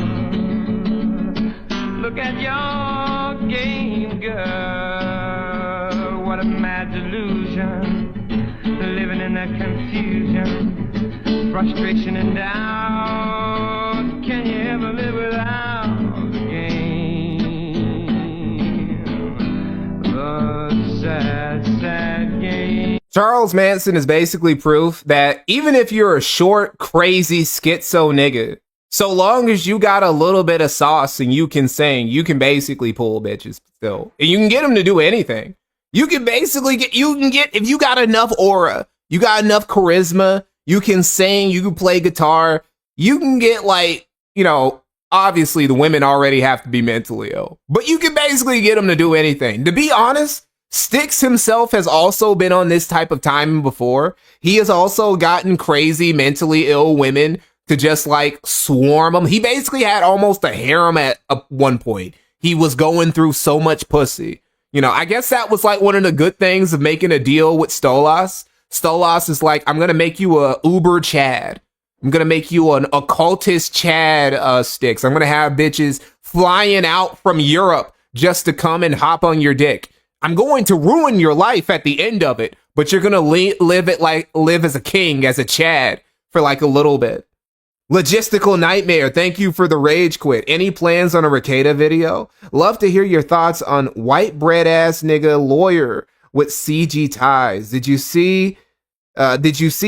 Look at your game, girl. What a mad delusion. Living in that confusion. Frustration and doubt. Can you ever live without the game? The sad, sad game. Charles Manson is basically proof that even if you're a short, crazy, schizo nigga, so long as you got a little bit of sauce and you can sing, you can basically pull bitches still. And you can get them to do anything. You can basically get, if you got enough aura, you got enough charisma, you can sing, you can play guitar, you can get, like, you know, obviously the women already have to be mentally ill, but you can basically get them to do anything. To be honest, Styx himself has also been on this type of timing before. He has also gotten crazy mentally ill women to just, like, swarm him. He basically had almost a harem at one point. He was going through so much pussy. You know, I guess that was, like, one of the good things of making a deal with Stolas. Stolas is like, I'm gonna make you a Uber Chad. I'm gonna make you an occultist Chad, Styx. I'm gonna have bitches flying out from Europe just to come and hop on your dick. I'm going to ruin your life at the end of it, but you're gonna live as a king, as a Chad for like a little bit. Logistical Nightmare, thank you for the rage quit. Any plans on a Ricada video? Love to hear your thoughts on white bread ass nigga lawyer with CG ties. Did you see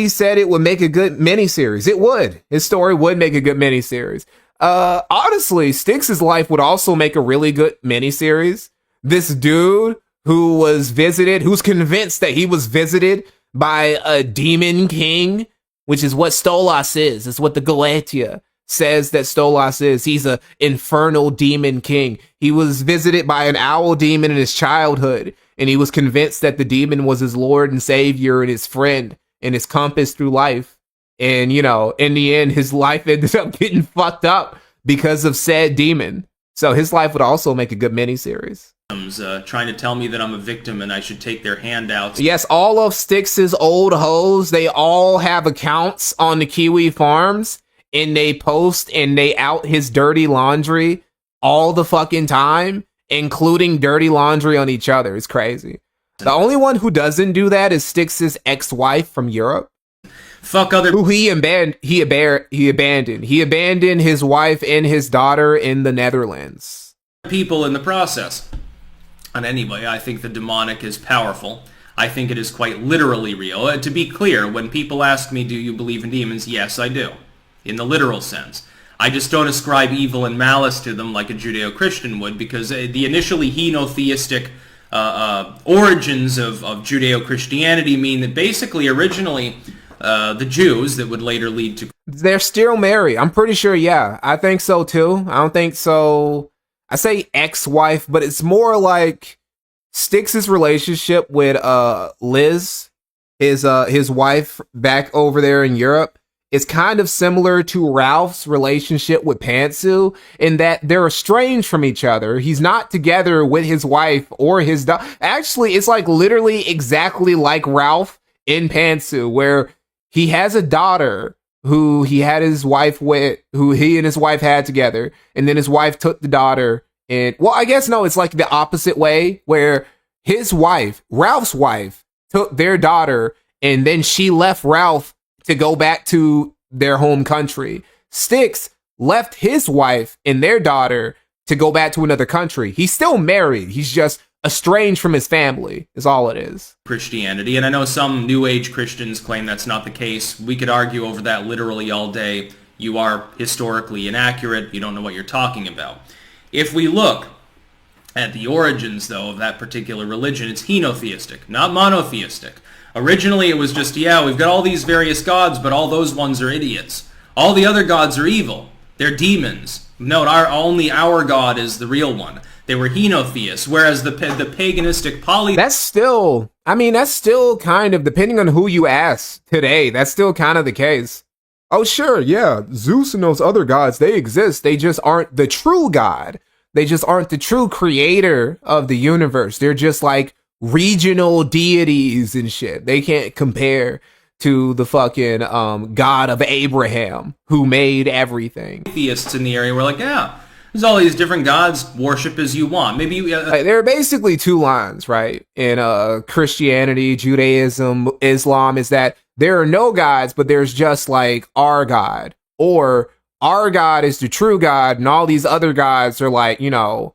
said it would make a good miniseries? It would. His story would make a good miniseries. Honestly, Styx's life would also make a really good miniseries. This dude who was visited, who's convinced that he was visited by a demon king, which is what Stolas is. It's what the Galatia says that Stolas is. He's a infernal demon king. He was visited by an owl demon in his childhood, and he was convinced that the demon was his Lord and Savior and his friend and his compass through life. And, you know, in the end, his life ended up getting fucked up because of said demon. So his life would also make a good miniseries. Trying to tell me that I'm a victim and I should take their handouts. Yes, all of Styx's old hoes, they all have accounts on the Kiwi farms, and they post and they out his dirty laundry all the fucking time, including dirty laundry on each other. It's crazy. The only one who doesn't do that is Styx's ex-wife from Europe. Fuck other who he abandoned. He abandoned his wife and his daughter in the Netherlands. People in the process. And anyway, I think the demonic is powerful. I think it is quite literally real. To be clear, when people ask me, do you believe in demons? Yes, I do. In the literal sense. I just don't ascribe evil and malice to them like a Judeo-Christian would, because the initially henotheistic origins of Judeo-Christianity mean that basically originally the Jews that would later lead to... They're still married. I'm pretty sure, yeah. I think so too. I don't think so... I say ex-wife, but it's more like Styx's relationship with Liz, his wife back over there in Europe, is kind of similar to Ralph's relationship with Pantsu in that they're estranged from each other. He's not together with his wife or his daughter. Actually, it's like literally exactly like Ralph in Pantsu, where he has a daughter who he had his wife with, who he and his wife had together, and then his wife took the daughter, and well, I guess no, it's like the opposite way, where his wife, Ralph's wife, took their daughter, and then she left Ralph to go back to their home country. Styx left his wife and their daughter to go back to another country. He's still married. He's just estranged from his family, is all it is. Christianity, and I know some New Age Christians claim that's not the case. We could argue over that literally all day. You are historically inaccurate. You don't know what you're talking about. If we look at the origins, though, of that particular religion, it's henotheistic, not monotheistic. Originally, it was just, yeah, we've got all these various gods, but all those ones are idiots. All the other gods are evil. They're demons. No, only our God is the real one. They were henotheists, whereas the paganistic That's still kind of, depending on who you ask today, that's still kind of the case. Oh, sure, yeah, Zeus and those other gods, they exist. They just aren't the true God. They just aren't the true creator of the universe. They're just like regional deities and shit. They can't compare to the fucking God of Abraham, who made everything. Theists in the area were like, yeah, there's all these different gods, worship as you want. Maybe there are basically two lines, right? In Christianity, Judaism, Islam, is that there are no gods, but there's just like our God, or our God is the true God, and all these other gods are like, you know,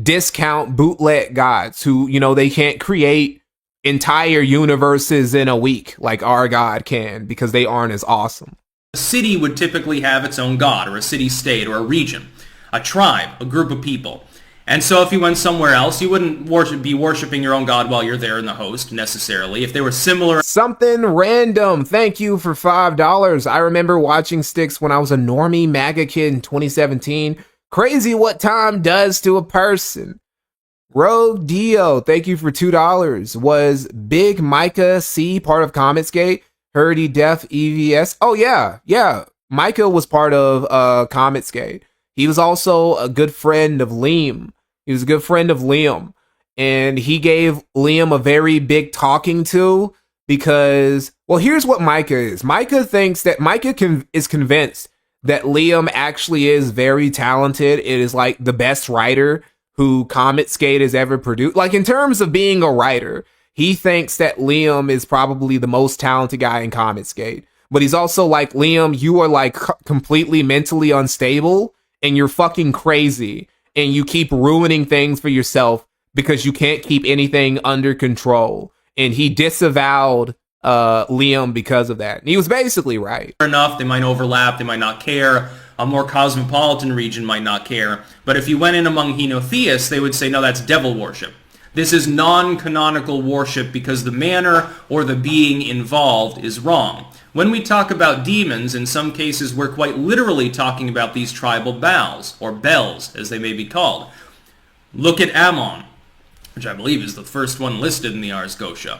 discount bootleg gods who, you know, they can't create entire universes in a week like our God can because they aren't as awesome. A city would typically have its own god, or a city-state, or a region, a tribe, a group of people. And so if you went somewhere else, you wouldn't be worshiping your own god while you're there in the host, necessarily. If they were similar... Something random. Thank you for $5. I remember watching Styx when I was a normie MAGA kid in 2017. Crazy what time does to a person. Rogue Dio, thank you for $2. Was Big Micah C part of Cometsgate? Herdy Def EVS? Oh yeah. Micah was part of Cometsgate. He was also a good friend of Liam. And he gave Liam a very big talking to because, well, here's what Micah is. Micah is convinced that Liam actually is very talented. It is like the best writer who Cometsgate has ever produced. Like in terms of being a writer, he thinks that Liam is probably the most talented guy in Cometsgate. But he's also like, Liam, you are like completely mentally unstable and you're fucking crazy and you keep ruining things for yourself because you can't keep anything under control. And he disavowed Liam because of that. And he was basically right. Enough, they might overlap, they might not care. A more cosmopolitan region might not care. But if you went in among henotheists, they would say, no, that's devil worship. This is non-canonical worship because the manner or the being involved is wrong. When we talk about demons, in some cases we're quite literally talking about these tribal Baals, or Bells, as they may be called. Look at Ammon, which I believe is the first one listed in the Ars Gotia.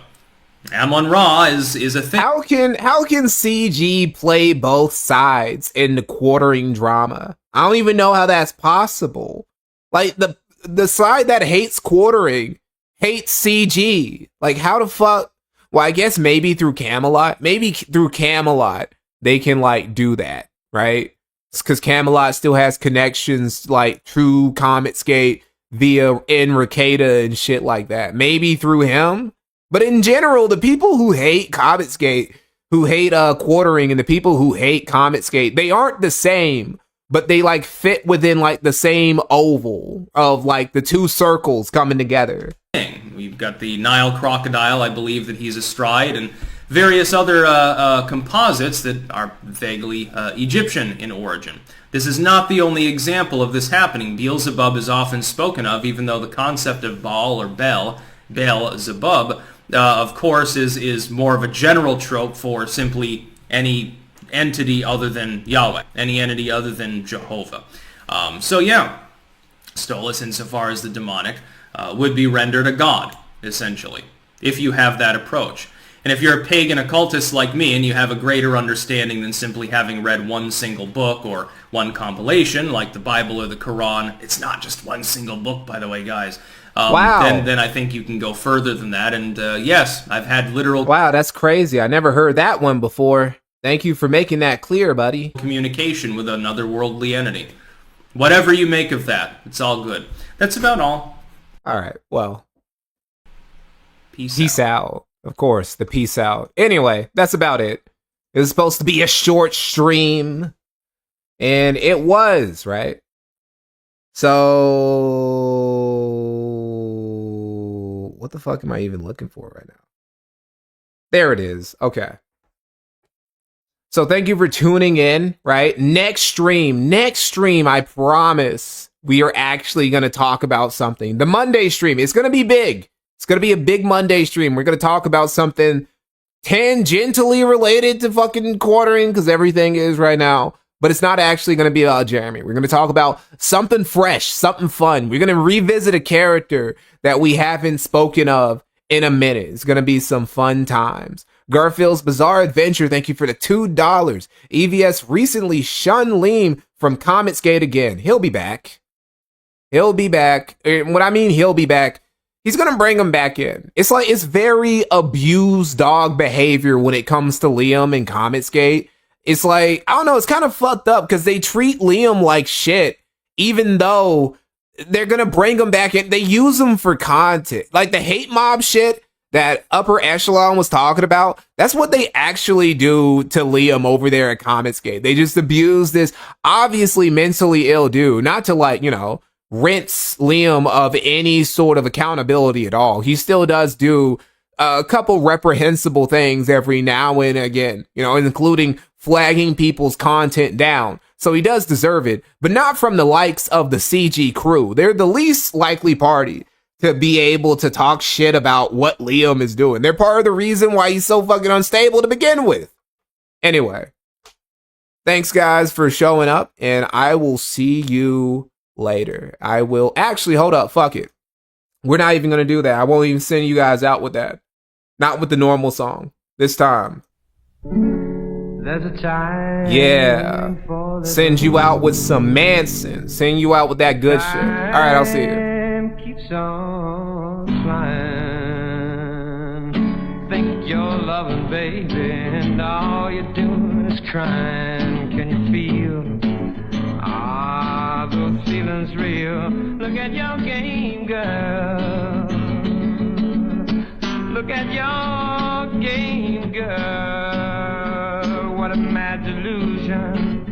Amun-Ra is a thing. How can CG play both sides in the quartering drama? I don't even know how that's possible. Like the side that hates quartering hates CG. Like how the fuck? Well, I guess maybe through Camelot. Maybe through Camelot they can like do that, right? Because Camelot still has connections like through Cometsgate via Enricada and shit like that. Maybe through him. But in general, the people who hate Cometsgate, who hate quartering, and the people who hate Cometsgate, they aren't the same, but they like fit within like the same oval of like the two circles coming together. We've got the Nile crocodile, I believe that he's astride, and various other composites that are vaguely Egyptian in origin. This is not the only example of this happening. Beelzebub is often spoken of, even though the concept of Baal or Beelzebub, of course, is more of a general trope for simply any entity other than Yahweh, any entity other than Jehovah. So yeah, Stolas, insofar as the demonic, would be rendered a god, essentially, if you have that approach. And if you're a pagan occultist like me and you have a greater understanding than simply having read one single book or one compilation, like the Bible or the Quran, it's not just one single book, by the way, guys. Wow. Then I think you can go further than that. And yes, I've had literal... Wow, that's crazy. I never heard that one before. Thank you for making that clear, buddy. ...communication with another worldly entity. Whatever you make of that, it's all good. That's about all. All right, well. Peace out. Of course, the peace out. Anyway, that's about it. It was supposed to be a short stream. And it was, right? So... what the fuck am I even looking for right now? There it is. Okay. So thank you for tuning in, right? Next stream, I promise we are actually going to talk about something. The Monday stream, it's going to be big. It's going to be a big Monday stream. We're going to talk about something tangentially related to fucking quartering, because everything is right now. But it's not actually going to be about Jeremy. We're going to talk about something fresh, something fun. We're going to revisit a character that we haven't spoken of in a minute. It's going to be some fun times. Garfield's Bizarre Adventure, thank you for the $2. EVS recently shunned Liam from Cometsgate again. He'll be back. He'll be back. What I mean, he'll be back. He's going to bring him back in. It's like, it's very abused dog behavior when it comes to Liam and Cometsgate. It's like, I don't know, it's kind of fucked up because they treat Liam like shit, even though they're going to bring him back in. They use him for content. Like the hate mob shit that Upper Echelon was talking about, that's what they actually do to Liam over there at Cometsgate. They just abuse this obviously mentally ill dude, not to like, you know, rinse Liam of any sort of accountability at all. He still does do a couple reprehensible things every now and again, you know, including flagging people's content down. So he does deserve it, but not from the likes of the CG crew. They're the least likely party to be able to talk shit about what Liam is doing. They're part of the reason why he's so fucking unstable to begin with. Anyway, thanks guys for showing up, and I will see you later. I will actually, hold up, fuck it. We're not even going to do that. I won't even send you guys out with that. Not with the normal song. This time. There's a time. Yeah. Send you out with some Manson. Send you out with that good shit. Alright, I'll see you. Keeps on flying. Think you're loving, baby, and all you're doing is crying. Can you feel? Those feelings real. Look at your game, girl. Look at your game, girl. What a mad delusion.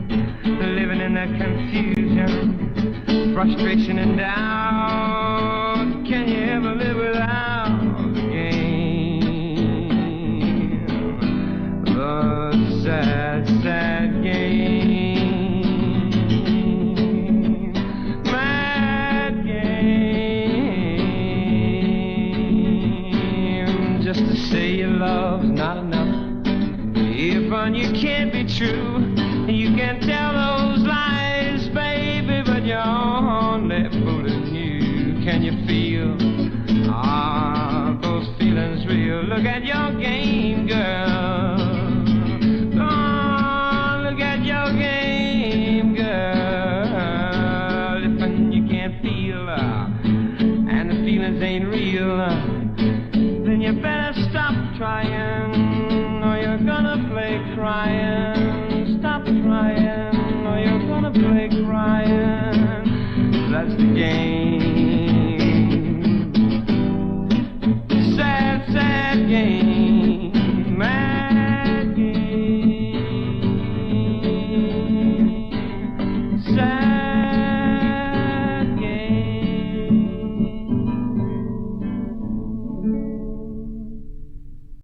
Living in that confusion, frustration and doubt. Can you ever live without the game? The sad, sad game. Just to say your love's not enough. If you can't be true, you can tell those lies, baby, but you're only fooling you. Can you feel those feelings real? look at your game, girl. Oh, look at your game, girl. If you can't feel and the feelings ain't real, then you better stop trying, or you're gonna play crying. Stop trying, or you're gonna play crying. That's the game.